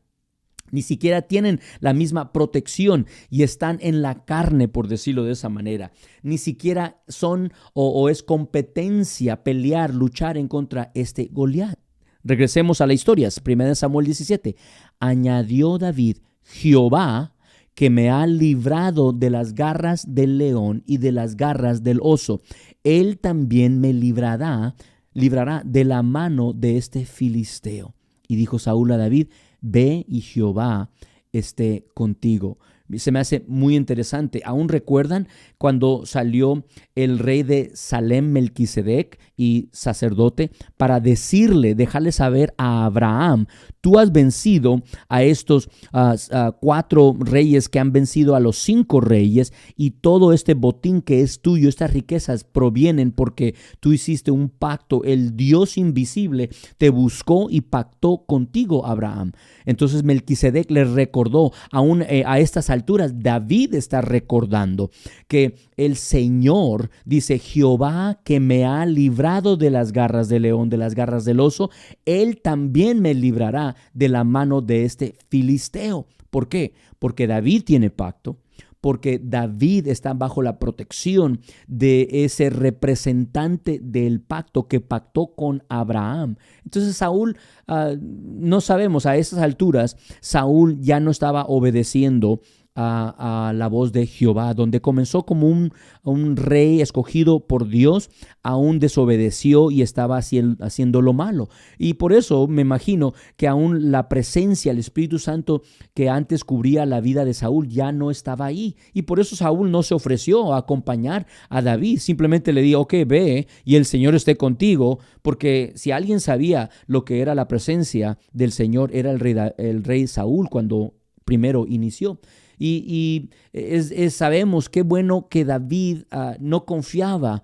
Speaker 2: Ni siquiera tienen la misma protección y están en la carne, por decirlo de esa manera. Ni siquiera son o es competencia pelear, luchar en contra este Goliat. Regresemos a la historia. 1 Samuel 17. Añadió David: Jehová, que me ha librado de las garras del león y de las garras del oso, él también me librará de la mano de este filisteo. Y dijo Saúl a David: ve y Jehová esté contigo. Se me hace muy interesante. ¿Aún recuerdan cuando salió el rey de Salem, Melquisedec, y sacerdote, para dejarle saber a Abraham: tú has vencido a estos 4 reyes que han vencido a los 5 reyes, y todo este botín que es tuyo, estas riquezas provienen porque tú hiciste un pacto. El Dios invisible te buscó y pactó contigo, Abraham. Entonces Melquisedec le recordó, aún a estas alturas, David está recordando que el Señor dice: Jehová, que me ha librado de las garras del león, de las garras del oso, él también me librará de la mano de este filisteo. ¿Por qué? Porque David tiene pacto, porque David está bajo la protección de ese representante del pacto que pactó con Abraham. Entonces Saúl, no sabemos, a esas alturas, Saúl ya no estaba obedeciendo a la voz de Jehová. Donde comenzó como un rey escogido por Dios, aún desobedeció y estaba haciendo lo malo. Y por eso me imagino que aún la presencia, el Espíritu Santo que antes cubría la vida de Saúl, ya no estaba ahí. Y por eso Saúl no se ofreció a acompañar a David. Simplemente le dijo: ok, ve y el Señor esté contigo. Porque si alguien sabía lo que era la presencia del Señor, era el rey Saúl cuando primero inició. Y sabemos qué bueno que David no confiaba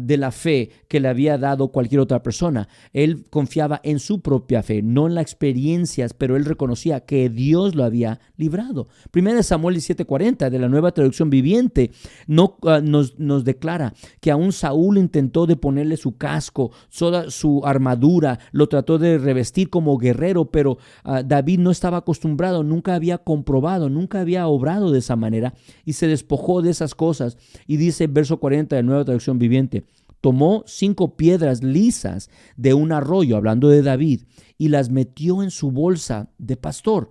Speaker 2: de la fe que le había dado cualquier otra persona. Él confiaba en su propia fe, no en las experiencias, pero él reconocía que Dios lo había librado. 1 Samuel 17:40 de la Nueva Traducción Viviente nos declara que aún Saúl intentó de ponerle su casco, toda su armadura, lo trató de revestir como guerrero, pero David no estaba acostumbrado, nunca había comprobado, nunca había obrado de esa manera y se despojó de esas cosas. Y dice verso 40 de la Nueva Traducción Viviente: tomó 5 piedras lisas de un arroyo, hablando de David, y las metió en su bolsa de pastor.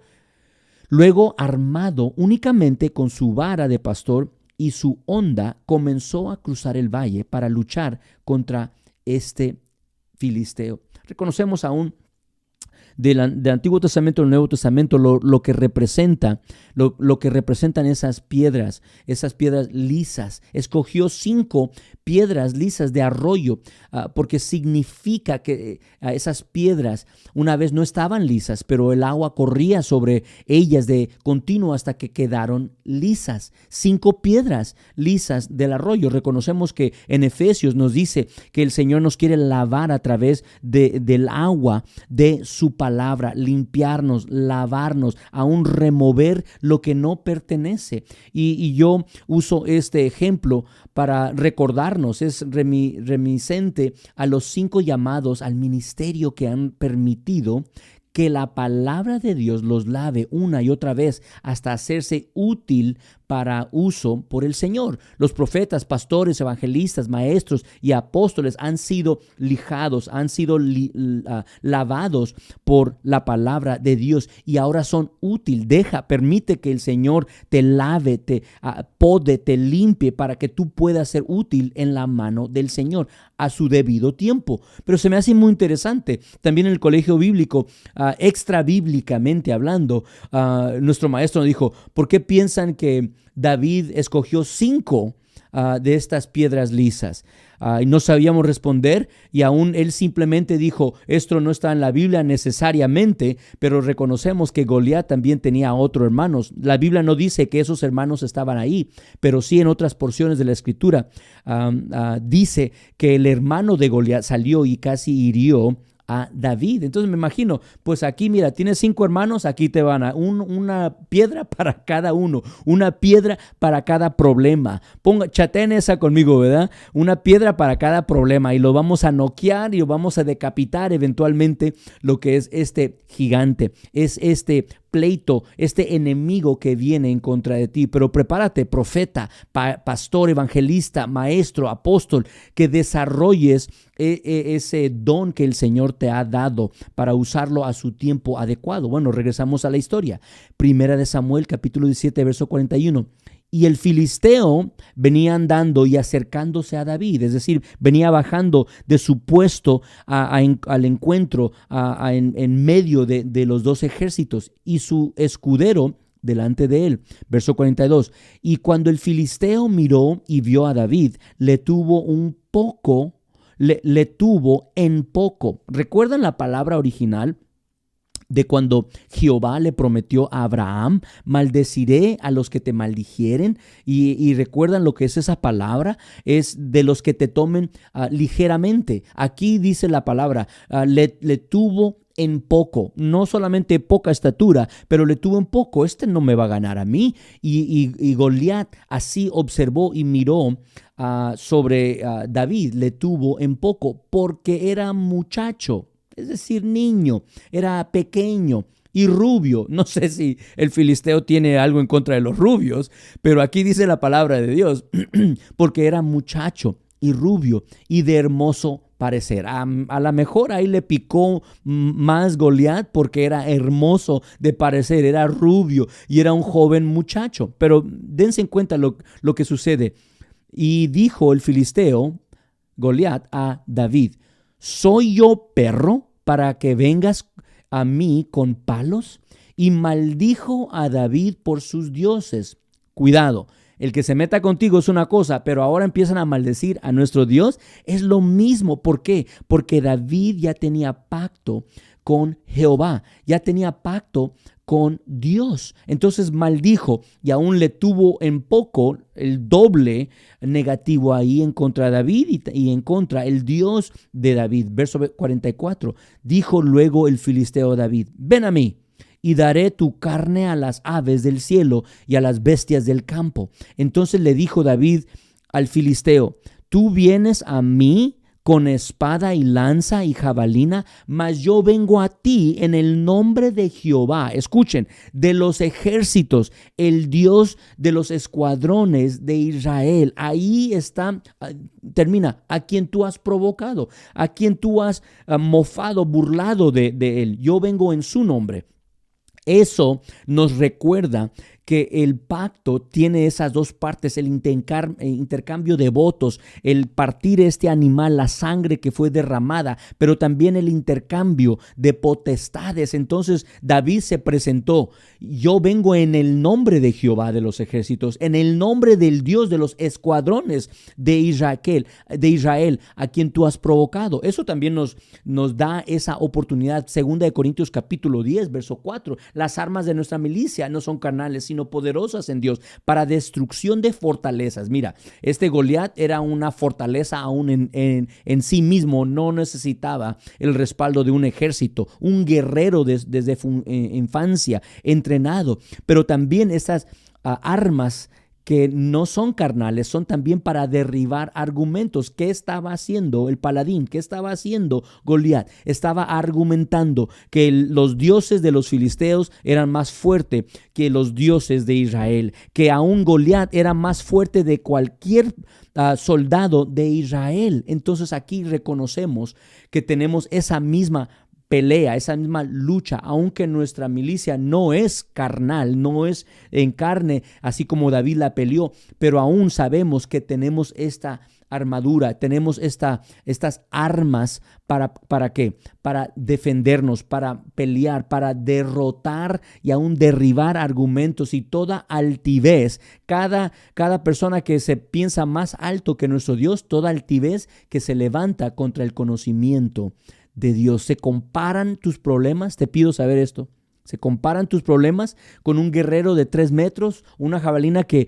Speaker 2: Luego, armado únicamente con su vara de pastor y su honda, comenzó a cruzar el valle para luchar contra este filisteo. Reconocemos aún del Antiguo Testamento al Nuevo Testamento lo que representan esas piedras lisas. Escogió 5 piedras lisas de arroyo porque significa que esas piedras una vez no estaban lisas, pero el agua corría sobre ellas de continuo hasta que quedaron lisas. 5 piedras lisas del arroyo. Reconocemos que en Efesios nos dice que el Señor nos quiere lavar a través del agua de su palabra, limpiarnos, lavarnos, aún remover lo que no pertenece. Y yo uso este ejemplo para recordarnos, es remisente a los 5 llamados al ministerio que han permitido que la palabra de Dios los lave una y otra vez hasta hacerse útil para uso por el Señor. Los profetas, pastores, evangelistas, maestros y apóstoles han sido lijados, han sido lavados por la palabra de Dios y ahora son útil. Permite que el Señor te lave, te pode, te limpie para que tú puedas ser útil en la mano del Señor a su debido tiempo. Pero se me hace muy interesante. También en el colegio bíblico, extra bíblicamente hablando, nuestro maestro nos dijo, ¿por qué piensan que David escogió 5 de estas piedras lisas? Y no sabíamos responder y aún él simplemente dijo, esto no está en la Biblia necesariamente, pero reconocemos que Goliat también tenía otros hermanos. La Biblia no dice que esos hermanos estaban ahí, pero sí en otras porciones de la Escritura dice que el hermano de Goliat salió y casi hirió a David. Entonces me imagino, pues aquí mira, tienes 5 hermanos, aquí te van a una piedra para cada uno, una piedra para cada problema. Chateen esa conmigo, ¿verdad? Una piedra para cada problema y lo vamos a noquear y lo vamos a decapitar eventualmente lo que es este gigante, es este pleito, este enemigo que viene en contra de ti. Pero prepárate, profeta, pastor, evangelista, maestro, apóstol, que desarrolles ese don que el Señor te ha dado para usarlo a su tiempo adecuado. Bueno, regresamos a la historia. Primera de Samuel, capítulo 17, verso 41. Y el filisteo venía andando y acercándose a David, es decir, venía bajando de su puesto al encuentro en medio de los 2 ejércitos y su escudero delante de él. Verso 42. Y cuando el filisteo miró y vio a David, le tuvo en poco. ¿Recuerdan la palabra original de cuando Jehová le prometió a Abraham, maldeciré a los que te maldijeren? Y recuerdan lo que es esa palabra, es de los que te tomen ligeramente. Aquí dice la palabra, le tuvo en poco, no solamente poca estatura, pero le tuvo en poco. Este no me va a ganar a mí. Y Goliat así observó y miró sobre David, le tuvo en poco porque era muchacho. Es decir, niño, era pequeño y rubio. No sé si el filisteo tiene algo en contra de los rubios, pero aquí dice la palabra de Dios, porque era muchacho y rubio y de hermoso parecer. A lo mejor ahí le picó más Goliat porque era hermoso de parecer, era rubio y era un joven muchacho. Pero dense en cuenta lo que sucede. Y dijo el filisteo, Goliat, a David, ¿soy yo perro para que vengas a mí con palos? Y maldijo a David por sus dioses. Cuidado, el que se meta contigo es una cosa, pero ahora empiezan a maldecir a nuestro Dios. Es lo mismo. ¿Por qué? Porque David ya tenía pacto con Jehová, ya tenía pacto con Dios. Entonces maldijo y aún le tuvo en poco, el doble negativo ahí en contra de David y en contra el Dios de David. Verso 44. Dijo luego el filisteo a David, ven a mí y daré tu carne a las aves del cielo y a las bestias del campo. Entonces le dijo David al filisteo, tú vienes a mí con espada y lanza y jabalina, mas yo vengo a ti en el nombre de Jehová. Escuchen, de los ejércitos, el Dios de los escuadrones de Israel. Ahí está, termina, a quien tú has provocado, a quien tú has mofado, burlado de él. Yo vengo en su nombre. Eso nos recuerda que el pacto tiene esas 2 partes, el intercambio de votos, el partir este animal, la sangre que fue derramada, pero también el intercambio de potestades. Entonces David se presentó, yo vengo en el nombre de Jehová de los ejércitos, en el nombre del Dios de los escuadrones de Israel, a quien tú has provocado. Eso también nos da esa oportunidad. 2 Corintios capítulo 10, verso 4, las armas de nuestra milicia no son carnales, sino poderosas en Dios para destrucción de fortalezas. Mira, este Goliat era una fortaleza aún en sí mismo, no necesitaba el respaldo de un ejército, un guerrero desde infancia, entrenado, pero también estas armas que no son carnales, son también para derribar argumentos. ¿Qué estaba haciendo el paladín? ¿Qué estaba haciendo Goliat? Estaba argumentando que los dioses de los filisteos eran más fuertes que los dioses de Israel, que aún Goliat era más fuerte de cualquier soldado de Israel. Entonces aquí reconocemos que tenemos esa misma pelea, esa misma lucha, aunque nuestra milicia no es carnal, no es en carne, así como David la peleó, pero aún sabemos que tenemos esta armadura, tenemos estas armas ¿para qué? Para defendernos, para pelear, para derrotar y aún derribar argumentos y toda altivez. Cada persona que se piensa más alto que nuestro Dios, toda altivez que se levanta contra el conocimiento de Dios. ¿Se comparan tus problemas? Te pido saber esto. ¿Se comparan tus problemas con un guerrero de 3 metros, una jabalina que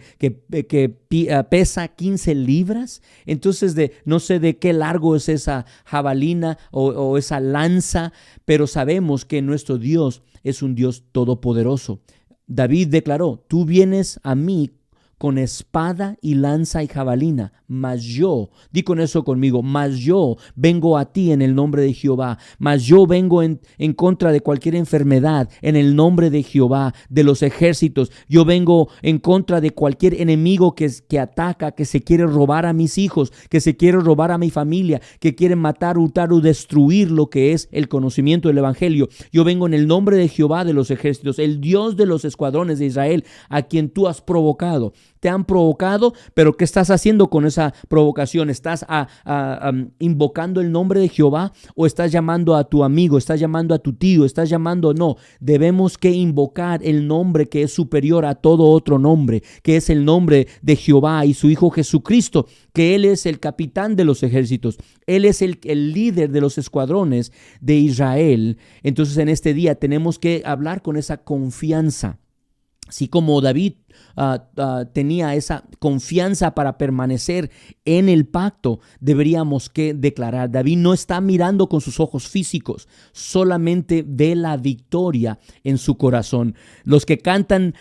Speaker 2: pesa 15 libras? Entonces, no sé de qué largo es esa jabalina o esa lanza, pero sabemos que nuestro Dios es un Dios todopoderoso. David declaró: tú vienes a mí con espada y lanza y jabalina, mas yo, di con eso conmigo, mas yo vengo a ti en el nombre de Jehová, mas yo vengo en contra de cualquier enfermedad en el nombre de Jehová, de los ejércitos. Yo vengo en contra de cualquier enemigo que ataca, que se quiere robar a mis hijos, que se quiere robar a mi familia, que quiere matar, hurtar o destruir lo que es el conocimiento del evangelio. Yo vengo en el nombre de Jehová de los ejércitos, el Dios de los escuadrones de Israel, a quien tú has provocado. Te han provocado, pero ¿qué estás haciendo con esa provocación? ¿Estás invocando el nombre de Jehová o estás llamando a tu amigo, estás llamando a tu tío, estás llamando? No, debemos que invocar el nombre que es superior a todo otro nombre, que es el nombre de Jehová y su Hijo Jesucristo, que Él es el capitán de los ejércitos, Él es el líder de los escuadrones de Israel. Entonces en este día tenemos que hablar con esa confianza. Así como David tenía esa confianza para permanecer en el pacto, deberíamos que declarar. David no está mirando con sus ojos físicos, solamente ve la victoria en su corazón. Los que cantan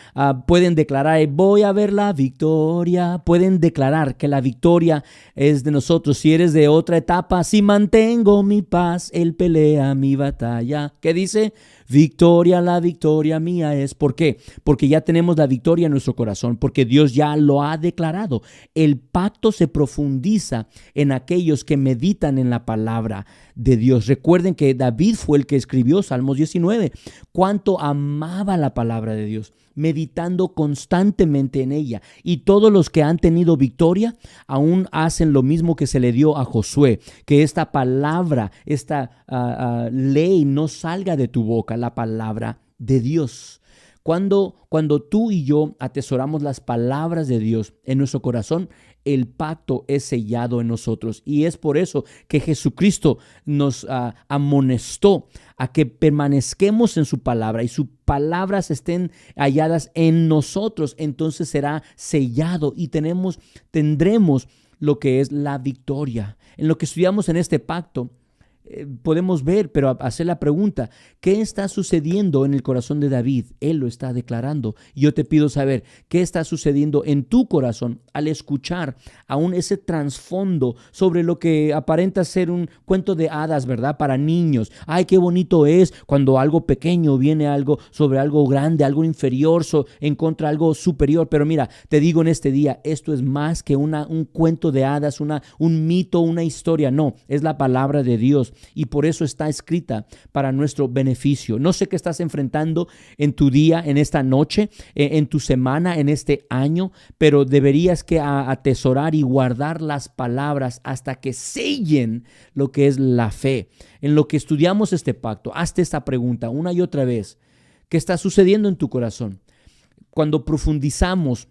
Speaker 2: pueden declarar: voy a ver la victoria. Pueden declarar que la victoria es de nosotros. Si eres de otra etapa: si mantengo mi paz, Él pelea mi batalla. ¿Qué dice? Victoria, la victoria mía es. ¿Por qué? Porque ya tenemos la victoria en nuestro corazón, porque Dios ya lo ha declarado. El pacto se profundiza en aquellos que meditan en la palabra de Dios. Recuerden que David fue el que escribió Salmos 19. Cuánto amaba la palabra de Dios, meditando constantemente en ella. Y todos los que han tenido victoria aún hacen lo mismo que se le dio a Josué, que esta palabra, esta ley no salga de tu boca, la palabra de Dios. Cuando tú y yo atesoramos las palabras de Dios en nuestro corazón, el pacto es sellado en nosotros. Y es por eso que Jesucristo nos amonestó a que permanezcamos en su palabra y sus palabras estén halladas en nosotros. Entonces será sellado y tendremos lo que es la victoria. En lo que estudiamos en este pacto, podemos ver, pero hacer la pregunta: ¿qué está sucediendo en el corazón de David? Él lo está declarando. Yo te pido saber qué está sucediendo en tu corazón al escuchar aún ese trasfondo sobre lo que aparenta ser un cuento de hadas, ¿verdad? Para niños. Ay, qué bonito es cuando algo pequeño viene algo sobre algo grande, algo inferior, en contra algo superior. Pero mira, te digo en este día, esto es más que un cuento de hadas, un mito, una historia. No, es la palabra de Dios. Y por eso está escrita para nuestro beneficio. No sé qué estás enfrentando en tu día, en esta noche, en tu semana, en este año, pero deberías que atesorar y guardar las palabras hasta que sellen lo que es la fe. En lo que estudiamos este pacto, hazte esta pregunta una y otra vez: ¿qué está sucediendo en tu corazón? Cuando profundizamos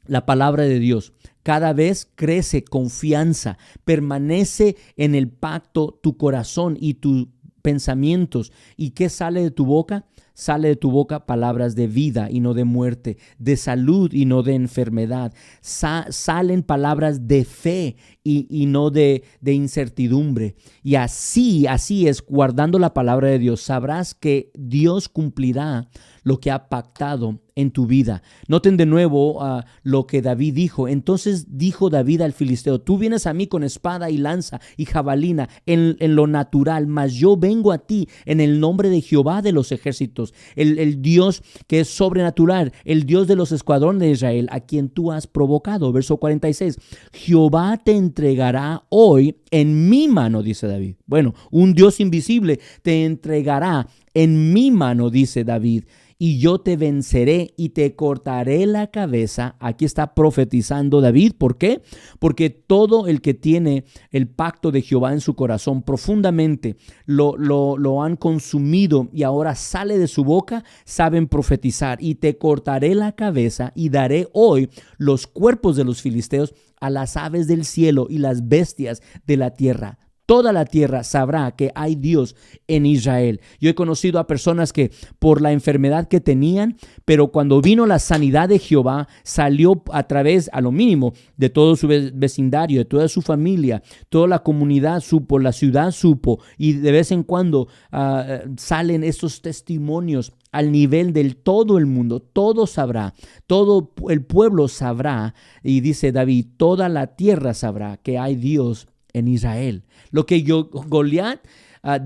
Speaker 2: la palabra de Dios, cada vez crece confianza, permanece en el pacto tu corazón y tus pensamientos. ¿Y qué sale de tu boca? sale de tu boca palabras de vida y no de muerte, de salud y no de enfermedad. Salen palabras de fe y no de incertidumbre. Y así es, guardando la palabra de Dios, sabrás que Dios cumplirá lo que ha pactado en tu vida. Noten de nuevo lo que David dijo. Entonces dijo David al filisteo: tú vienes a mí con espada y lanza y jabalina en lo natural, mas yo vengo a ti en el nombre de Jehová de los ejércitos, el Dios que es sobrenatural, el Dios de los escuadrones de Israel, a quien tú has provocado. Verso 46. Jehová te entregará hoy en mi mano, dice David. Bueno, un Dios invisible te entregará en mi mano, dice David, y yo te venceré y te cortaré la cabeza. Aquí está profetizando David. ¿Por qué? Porque todo el que tiene el pacto de Jehová en su corazón profundamente lo han consumido y ahora sale de su boca, saben profetizar. Y te cortaré la cabeza y daré hoy los cuerpos de los filisteos a las aves del cielo y las bestias de la tierra. Toda la tierra sabrá que hay Dios en Israel. Yo he conocido a personas que por la enfermedad que tenían, pero cuando vino la sanidad de Jehová, salió a través, a lo mínimo, de todo su vecindario, de toda su familia. Toda la comunidad supo, la ciudad supo, y de vez en cuando salen estos testimonios al nivel del todo el mundo. Todo sabrá, todo el pueblo sabrá, y dice David, toda la tierra sabrá que hay Dios en Israel. Lo que Goliat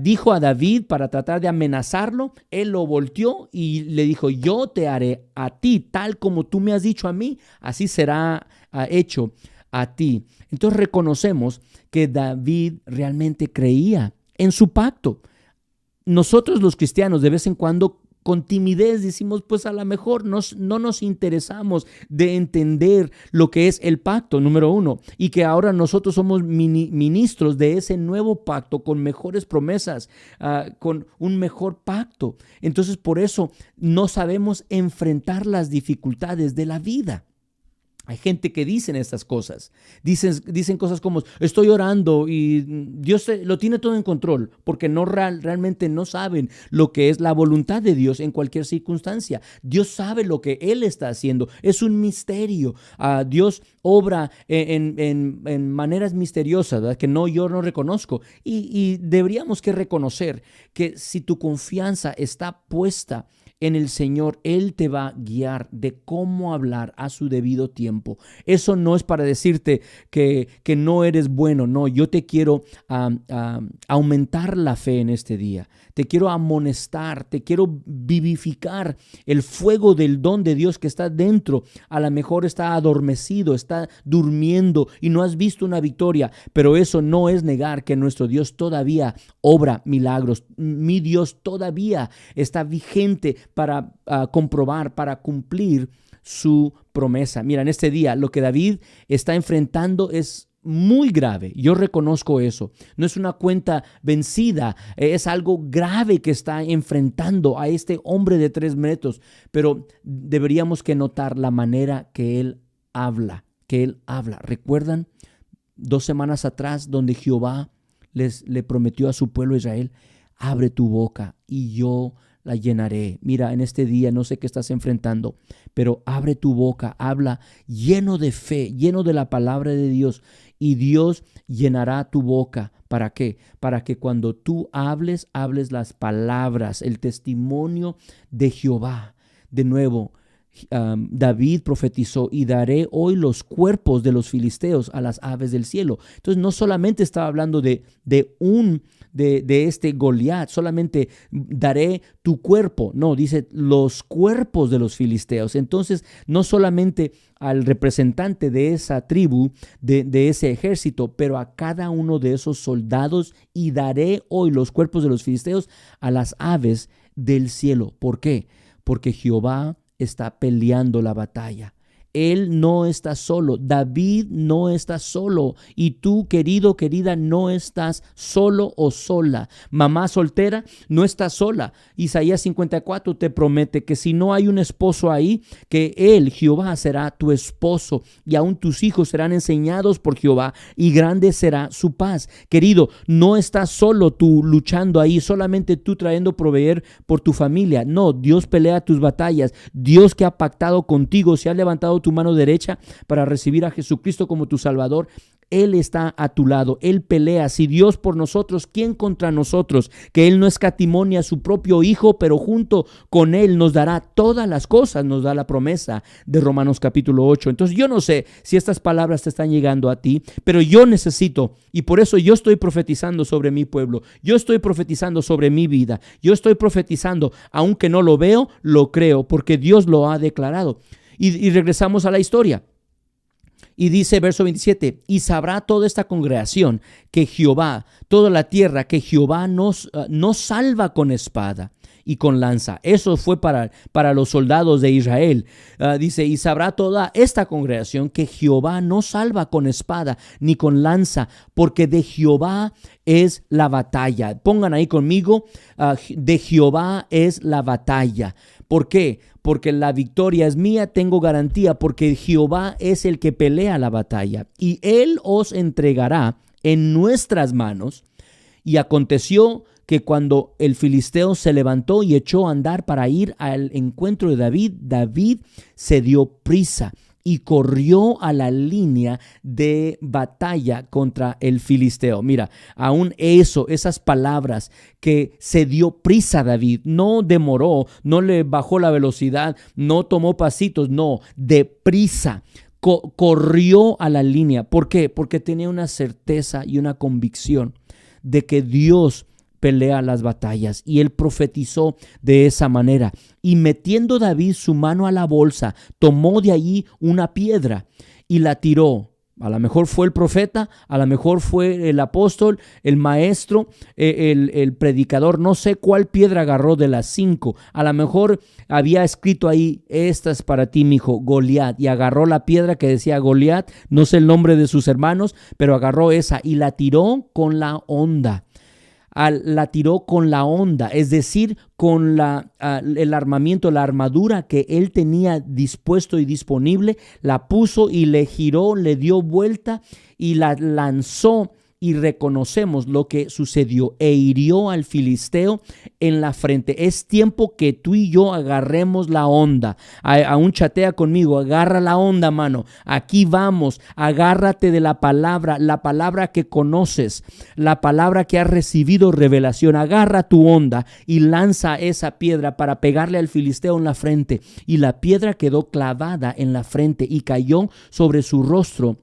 Speaker 2: dijo a David para tratar de amenazarlo, él lo volteó y le dijo: yo te haré a ti tal como tú me has dicho a mí, así será hecho a ti. Entonces reconocemos que David realmente creía en su pacto. Nosotros los cristianos de vez en cuando con timidez decimos, pues a lo mejor no nos interesamos de entender lo que es el pacto, número uno, y que ahora nosotros somos ministros de ese nuevo pacto con mejores promesas, con un mejor pacto. Entonces por eso no sabemos enfrentar las dificultades de la vida. Hay gente que dicen estas cosas, dicen cosas como: estoy orando y Dios lo tiene todo en control, porque realmente no saben lo que es la voluntad de Dios en cualquier circunstancia. Dios sabe lo que Él está haciendo, es un misterio. Dios obra en maneras misteriosas, ¿verdad? Que yo no reconozco, y deberíamos que reconocer que si tu confianza está puesta en el Señor, Él te va a guiar de cómo hablar a su debido tiempo. Eso no es para decirte que no eres bueno. No, yo te quiero aumentar la fe en este día. Te quiero amonestar, te quiero vivificar el fuego del don de Dios que está dentro. A lo mejor está adormecido, está durmiendo y no has visto una victoria, pero eso no es negar que nuestro Dios todavía obra milagros. Mi Dios todavía está vigente para comprobar, para cumplir su promesa. Mira, en este día lo que David está enfrentando es muy grave. Yo reconozco eso. No es una cuenta vencida, es algo grave que está enfrentando a este hombre de 3 metros, pero deberíamos que notar la manera que él habla, ¿Recuerdan 2 semanas atrás donde Jehová le prometió a su pueblo Israel: abre tu boca y yo la llenaré? Mira, en este día no sé qué estás enfrentando, pero abre tu boca, habla lleno de fe, lleno de la palabra de Dios, y Dios llenará tu boca. ¿Para qué? Para que cuando tú hables las palabras, el testimonio de Jehová. De nuevo, David profetizó: y daré hoy los cuerpos de los filisteos a las aves del cielo. Entonces no solamente estaba hablando de este Goliat, solamente daré tu cuerpo. No, dice los cuerpos de los filisteos. Entonces no solamente al representante de esa tribu, de ese ejército, pero a cada uno de esos soldados. Y daré hoy los cuerpos de los filisteos a las aves del cielo. ¿Por qué? Porque Jehová está peleando la batalla. Él no está solo. David no está solo. Y tú, querido, querida, no estás solo o sola. Mamá soltera, no estás sola. Isaías 54 te promete que si no hay un esposo ahí, que Él, Jehová, será tu esposo, y aún tus hijos serán enseñados por Jehová, y grande será su paz. Querido, no estás solo tú luchando ahí, solamente tú trayendo proveer por tu familia. No, Dios pelea tus batallas. Dios, que ha pactado contigo, si has levantado tu mano derecha para recibir a Jesucristo como tu Salvador, Él está a tu lado, Él pelea. Si Dios por nosotros, ¿quién contra nosotros? Que Él no escatimonia a su propio Hijo, pero junto con Él nos dará todas las cosas, nos da la promesa de Romanos capítulo 8. Entonces yo no sé si estas palabras te están llegando a ti, pero yo necesito, y por eso yo estoy profetizando sobre mi pueblo, yo estoy profetizando sobre mi vida, yo estoy profetizando, aunque no lo veo, lo creo, porque Dios lo ha declarado. Y regresamos a la historia. Y dice verso 27, y sabrá toda esta congregación que Jehová, toda la tierra, que Jehová no salva con espada y con lanza. Eso fue para los soldados de Israel. Dice, y sabrá toda esta congregación que Jehová no salva con espada ni con lanza, porque de Jehová es la batalla. Pongan ahí conmigo, de Jehová es la batalla. ¿Por qué? Porque la victoria es mía, tengo garantía, porque Jehová es el que pelea la batalla, y Él os entregará en nuestras manos. Y aconteció que cuando el filisteo se levantó y echó a andar para ir al encuentro de David, David se dio prisa y corrió a la línea de batalla contra el filisteo. Mira, aún esas palabras, que se dio prisa David, no demoró, no le bajó la velocidad, no tomó pasitos, no, de prisa. Corrió a la línea. ¿Por qué? Porque tenía una certeza y una convicción de que Dios pelea las batallas, y él profetizó de esa manera. Y metiendo David su mano a la bolsa, tomó de allí una piedra y la tiró. A lo mejor fue el profeta, a lo mejor fue el apóstol, el maestro, el predicador, no sé cuál piedra agarró de las 5. A lo mejor había escrito ahí, esta es para ti, mijo, Goliat, y agarró la piedra que decía Goliat, no sé el nombre de sus hermanos, pero agarró esa y la tiró con la honda. La tiró con la honda, es decir, con el armamento, la armadura que él tenía dispuesto y disponible, la puso y le giró, le dio vuelta y la lanzó. Y reconocemos lo que sucedió, e hirió al filisteo en la frente. Es tiempo que tú y yo agarremos la onda. Aún chatea conmigo, agarra la onda, mano. Aquí vamos, agárrate de la palabra que conoces, la palabra que has recibido revelación. Agarra tu onda y lanza esa piedra para pegarle al filisteo en la frente. Y la piedra quedó clavada en la frente y cayó sobre su rostro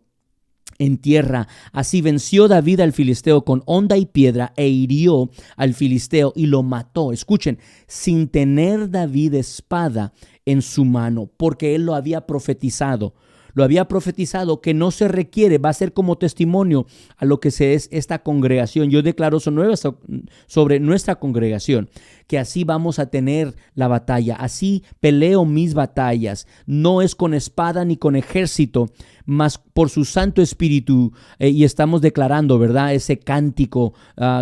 Speaker 2: en tierra. Así venció David al filisteo con honda y piedra, e hirió al filisteo y lo mató. Escuchen, sin tener David espada en su mano, porque él lo había profetizado. Lo había profetizado que no se requiere, va a ser como testimonio a lo que es esta congregación. Yo declaro sobre nuestra congregación que así vamos a tener la batalla. Así peleo mis batallas. No es con espada ni con ejército, mas por su Santo Espíritu. Y estamos declarando, ¿verdad? Ese cántico,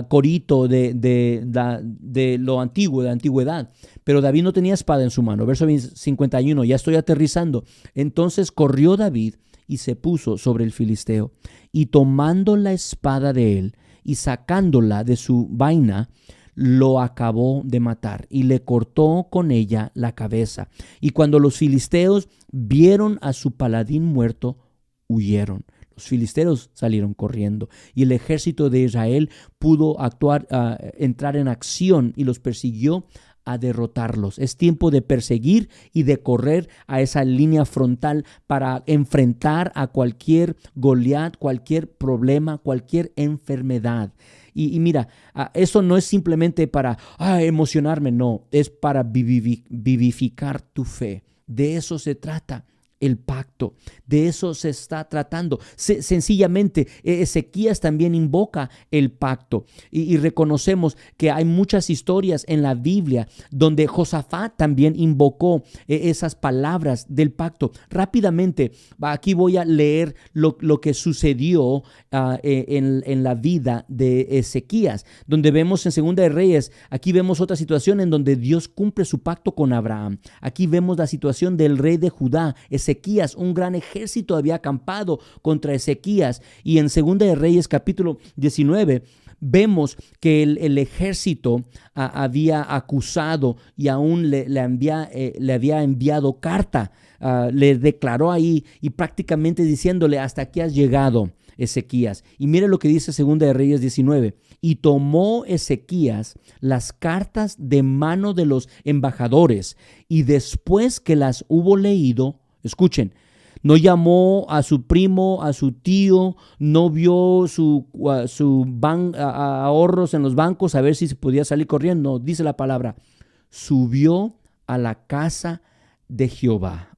Speaker 2: corito de lo antiguo, de antigüedad. Pero David no tenía espada en su mano. Verso 51, ya estoy aterrizando. Entonces corrió David y se puso sobre el filisteo, y tomando la espada de él y sacándola de su vaina, lo acabó de matar y le cortó con ella la cabeza. Y cuando los filisteos vieron a su paladín muerto, huyeron. Los filisteos salieron corriendo, y el ejército de Israel pudo entrar en acción y los persiguió a derrotarlos. Es tiempo de perseguir y de correr a esa línea frontal para enfrentar a cualquier Goliat, cualquier problema, cualquier enfermedad. Y mira, eso no es simplemente para emocionarme, no, es para vivificar tu fe. De eso se trata. el pacto. De eso se está tratando. Sencillamente, Ezequías también invoca el pacto. Y reconocemos que hay muchas historias en la Biblia donde Josafat también invocó esas palabras del pacto. Rápidamente, aquí voy a leer lo que sucedió en la vida de Ezequías, donde vemos en Segunda de Reyes, aquí vemos otra situación en donde Dios cumple su pacto con Abraham. Aquí vemos la situación del rey de Judá, Ezequías. Un gran ejército había acampado contra Ezequías, y en Segunda de Reyes capítulo 19 vemos que el ejército había acusado y aún le había enviado carta. Le declaró ahí y prácticamente diciéndole: hasta aquí has llegado, Ezequías. Y mire lo que dice Segunda de Reyes 19. Y tomó Ezequías las cartas de mano de los embajadores, y después que las hubo leído, escuchen, no llamó a su primo, a su tío, no vio su ahorros en los bancos a ver si se podía salir corriendo. No, dice la palabra, subió a la casa de Jehová.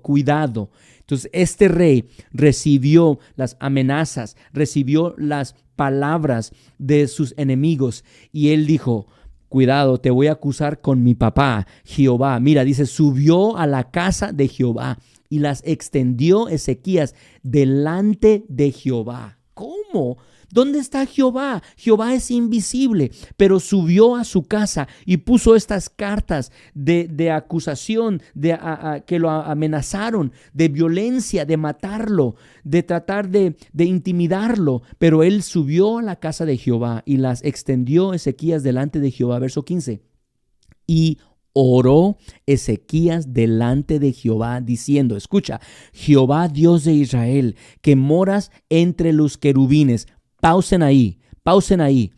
Speaker 2: Cuidado. Entonces este rey recibió las amenazas, recibió las palabras de sus enemigos, y él dijo: cuidado, te voy a acusar con mi papá, Jehová. Mira, dice, subió a la casa de Jehová y las extendió Ezequías delante de Jehová. ¿Cómo? ¿Dónde está Jehová? Jehová es invisible, pero subió a su casa y puso estas cartas de acusación, que lo amenazaron, de violencia, de matarlo, de tratar de intimidarlo. Pero él subió a la casa de Jehová y las extendió Ezequías delante de Jehová. Verso 15. Y oró Ezequías delante de Jehová diciendo, escucha, Jehová Dios de Israel, que moras entre los querubines. Pausen ahí,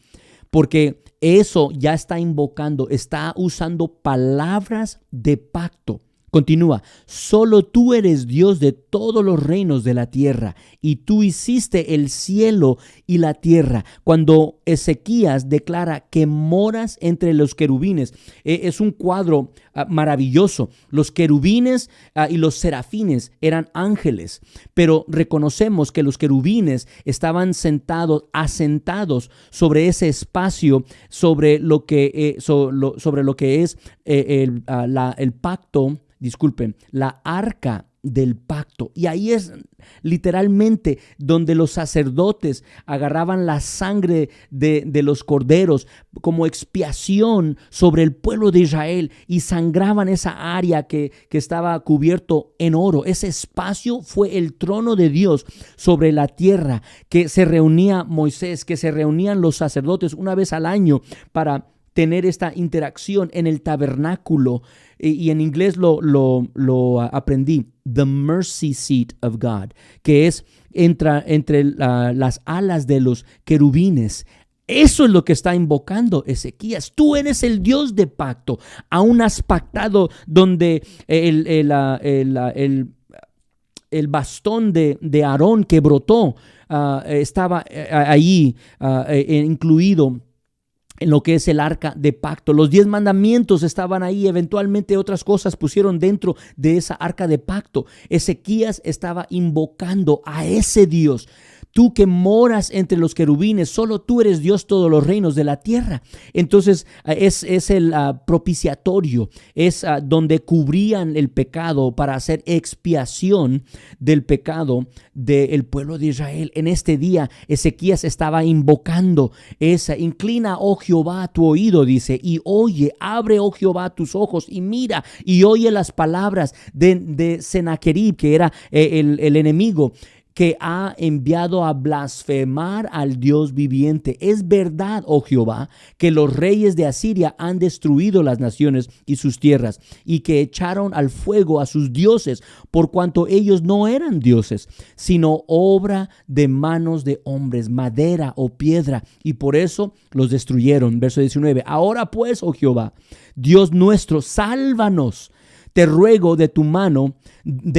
Speaker 2: porque eso ya está invocando, está usando palabras de pacto. Continúa, solo tú eres Dios de todos los reinos de la tierra, y tú hiciste el cielo y la tierra. Cuando Ezequías declara que moras entre los querubines, es un cuadro maravilloso. Los querubines y los serafines eran ángeles, pero reconocemos que los querubines estaban asentados sobre ese espacio, sobre lo que es el pacto. Disculpen, la arca del pacto. Y ahí es literalmente donde los sacerdotes agarraban la sangre de los corderos como expiación sobre el pueblo de Israel y sangraban esa área que estaba cubierto en oro. Ese espacio fue el trono de Dios sobre la tierra, que se reunía Moisés, que se reunían los sacerdotes una vez al año para tener esta interacción en el tabernáculo, y en inglés lo aprendí, the mercy seat of God, que es entre las alas de los querubines. Eso es lo que está invocando Ezequías. Tú eres el Dios de pacto. Aún has pactado donde el bastón de Aarón que brotó estaba ahí incluido en lo que es el arca de pacto. Los 10 mandamientos estaban ahí. Eventualmente otras cosas pusieron dentro de esa arca de pacto. Ezequías estaba invocando a ese Dios. Tú que moras entre los querubines, solo tú eres Dios todos los reinos de la tierra. Entonces es el propiciatorio, es donde cubrían el pecado para hacer expiación del pecado del pueblo de Israel. En este día Ezequías estaba invocando inclina, oh Jehová, tu oído, dice, y oye, abre, oh Jehová, tus ojos y mira y oye las palabras de Sennacherib, que era el enemigo, que ha enviado a blasfemar al Dios viviente. Es verdad, oh Jehová, que los reyes de Asiria han destruido las naciones y sus tierras, y que echaron al fuego a sus dioses, por cuanto ellos no eran dioses, sino obra de manos de hombres, madera o piedra, y por eso los destruyeron. Verso 19. Ahora pues, oh Jehová, Dios nuestro, sálvanos. Te ruego de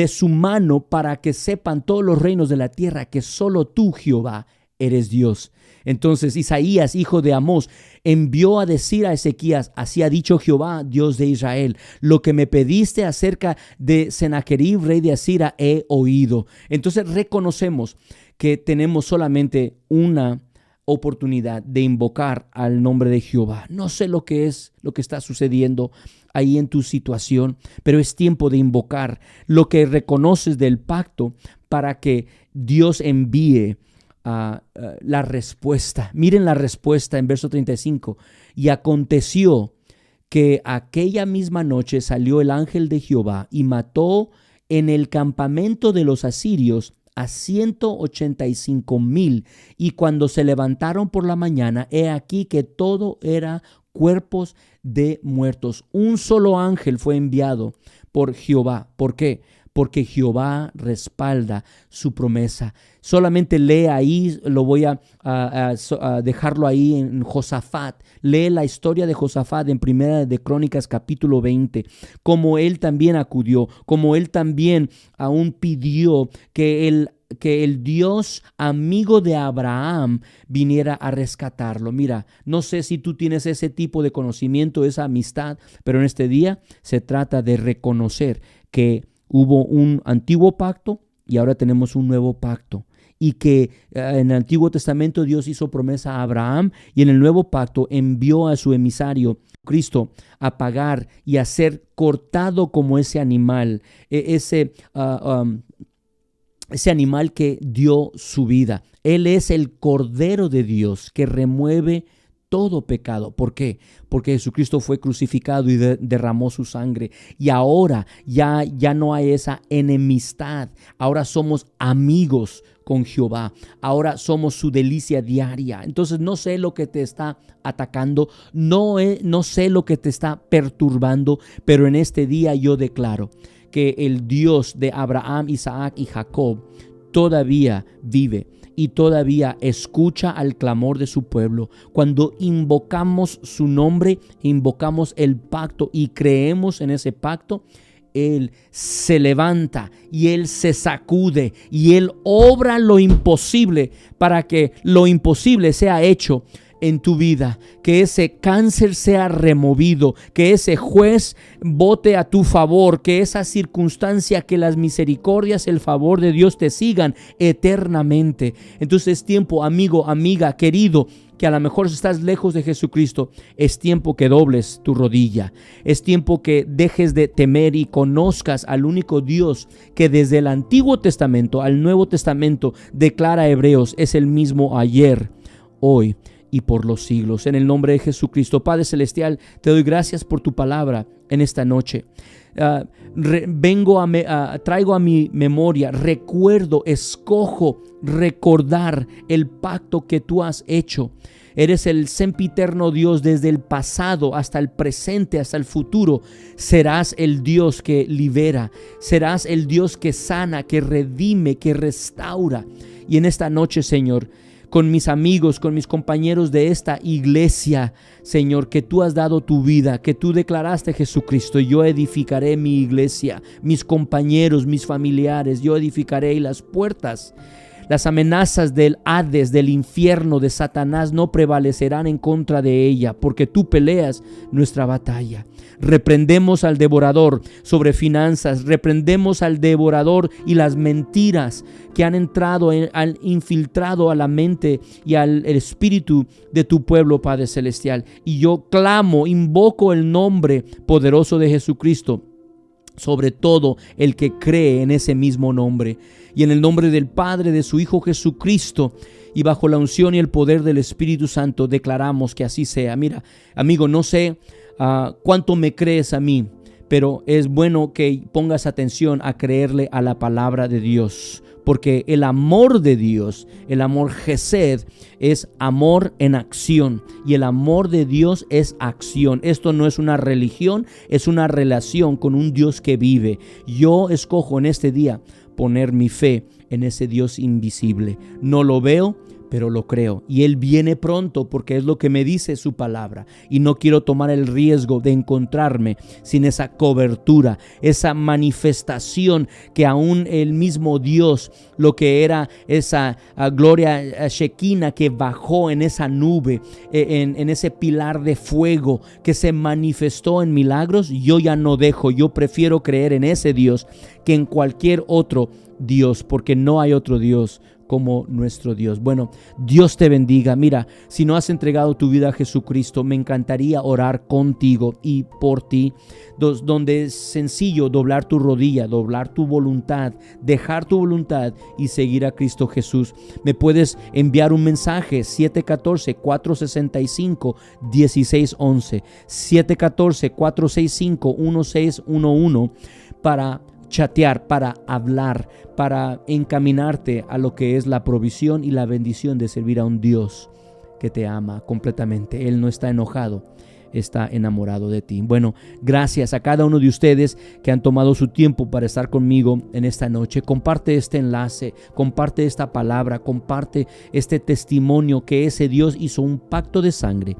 Speaker 2: su mano, para que sepan todos los reinos de la tierra que solo tú, Jehová, eres Dios. Entonces Isaías, hijo de Amós, envió a decir a Ezequías: así ha dicho Jehová, Dios de Israel, lo que me pediste acerca de Sennacherib, rey de Asiria, he oído. Entonces reconocemos que tenemos solamente una oportunidad de invocar al nombre de Jehová. No sé lo que es lo que está sucediendo ahí en tu situación, pero es tiempo de invocar lo que reconoces del pacto para que Dios envíe la respuesta. Miren la respuesta en verso 35. Y aconteció que aquella misma noche salió el ángel de Jehová y mató en el campamento de los asirios a 185,000. Y cuando se levantaron por la mañana, he aquí que todo era cuerpos de muertos. Un solo ángel fue enviado por Jehová. ¿Por qué? Porque Jehová respalda su promesa. Solamente lee ahí, lo voy a dejarlo ahí en Josafat. Lee la historia de Josafat en Primera de Crónicas capítulo 20. Como él también acudió, como él también aún pidió que el Dios amigo de Abraham viniera a rescatarlo. Mira, no sé si tú tienes ese tipo de conocimiento, esa amistad, pero en este día se trata de reconocer que hubo un antiguo pacto y ahora tenemos un nuevo pacto. Y que en el Antiguo Testamento Dios hizo promesa a Abraham y en el nuevo pacto envió a su emisario Cristo a pagar y a ser cortado como ese animal, ese animal que dio su vida. Él es el Cordero de Dios que remueve todo pecado. ¿Por qué? Porque Jesucristo fue crucificado y derramó su sangre. Y ahora ya no hay esa enemistad. Ahora somos amigos con Jehová. Ahora somos su delicia diaria. Entonces no sé lo que te está atacando. No sé lo que te está perturbando. Pero en este día yo declaro que el Dios de Abraham, Isaac y Jacob todavía vive y todavía escucha al clamor de su pueblo. Cuando invocamos su nombre, invocamos el pacto y creemos en ese pacto, Él se levanta y Él se sacude y Él obra lo imposible para que lo imposible sea hecho en tu vida, que ese cáncer sea removido, que ese juez vote a tu favor, que esa circunstancia, que las misericordias, el favor de Dios te sigan eternamente. Entonces es tiempo, amigo, amiga, querido, que a lo mejor estás lejos de Jesucristo, es tiempo que dobles tu rodilla, es tiempo que dejes de temer y conozcas al único Dios que desde el Antiguo Testamento al Nuevo Testamento declara a Hebreos, es el mismo ayer, hoy y por los siglos. En el nombre de Jesucristo, Padre Celestial, te doy gracias por tu palabra en esta noche. Traigo a mi memoria, recuerdo, escojo recordar el pacto que tú has hecho. Eres el sempiterno Dios desde el pasado hasta el presente, hasta el futuro. Serás el Dios que libera, serás el Dios que sana, que redime, que restaura. Y en esta noche, Señor, con mis amigos, con mis compañeros de esta iglesia, Señor, que tú has dado tu vida, que tú declaraste, Jesucristo, yo edificaré mi iglesia, mis compañeros, mis familiares, yo edificaré, y las puertas, las amenazas del Hades, del infierno, de Satanás no prevalecerán en contra de ella, porque tú peleas nuestra batalla. Reprendemos al devorador sobre finanzas, reprendemos al devorador y las mentiras que han entrado, han infiltrado a la mente y al espíritu de tu pueblo, Padre Celestial. Y yo clamo, invoco el nombre poderoso de Jesucristo sobre todo el que cree en ese mismo nombre. Y en el nombre del Padre, de su Hijo Jesucristo, y bajo la unción y el poder del Espíritu Santo, declaramos que así sea. Mira, amigo, no sé cuánto me crees a mí, pero es bueno que pongas atención a creerle a la palabra de Dios, porque el amor de Dios, el amor Gesed, es amor en acción, y el amor de Dios es acción. Esto no es una religión, es una relación con un Dios que vive. Yo escojo en este día poner mi fe en ese Dios invisible. No lo veo, pero lo creo. Y Él viene pronto porque es lo que me dice su palabra. Y no quiero tomar el riesgo de encontrarme sin esa cobertura, esa manifestación que aún el mismo Dios, lo que era esa gloria Shekinah que bajó en esa nube, en ese pilar de fuego que se manifestó en milagros, yo ya no dejo. Yo prefiero creer en ese Dios que en cualquier otro Dios, porque no hay otro Dios como nuestro Dios. Bueno, Dios te bendiga. Mira, si no has entregado tu vida a Jesucristo, me encantaría orar contigo y por ti, donde es sencillo doblar tu rodilla, doblar tu voluntad, dejar tu voluntad y seguir a Cristo Jesús. Me puedes enviar un mensaje 714-465-1611, 714-465-1611 para chatear, para hablar, para encaminarte a lo que es la provisión y la bendición de servir a un Dios que te ama completamente. Él no está enojado, está enamorado de ti. Bueno, gracias a cada uno de ustedes que han tomado su tiempo para estar conmigo en esta noche. Comparte este enlace, comparte esta palabra, comparte este testimonio que ese Dios hizo un pacto de sangre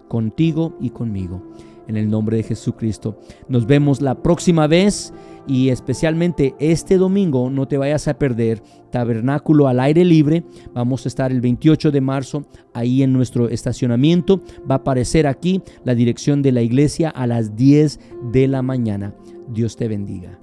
Speaker 2: contigo y conmigo. En el nombre de Jesucristo. Nos vemos la próxima vez y especialmente este domingo no te vayas a perder Tabernáculo al aire libre. Vamos a estar el 28 de marzo ahí en nuestro estacionamiento. Va a aparecer aquí la dirección de la iglesia a las 10 de la mañana. Dios te bendiga.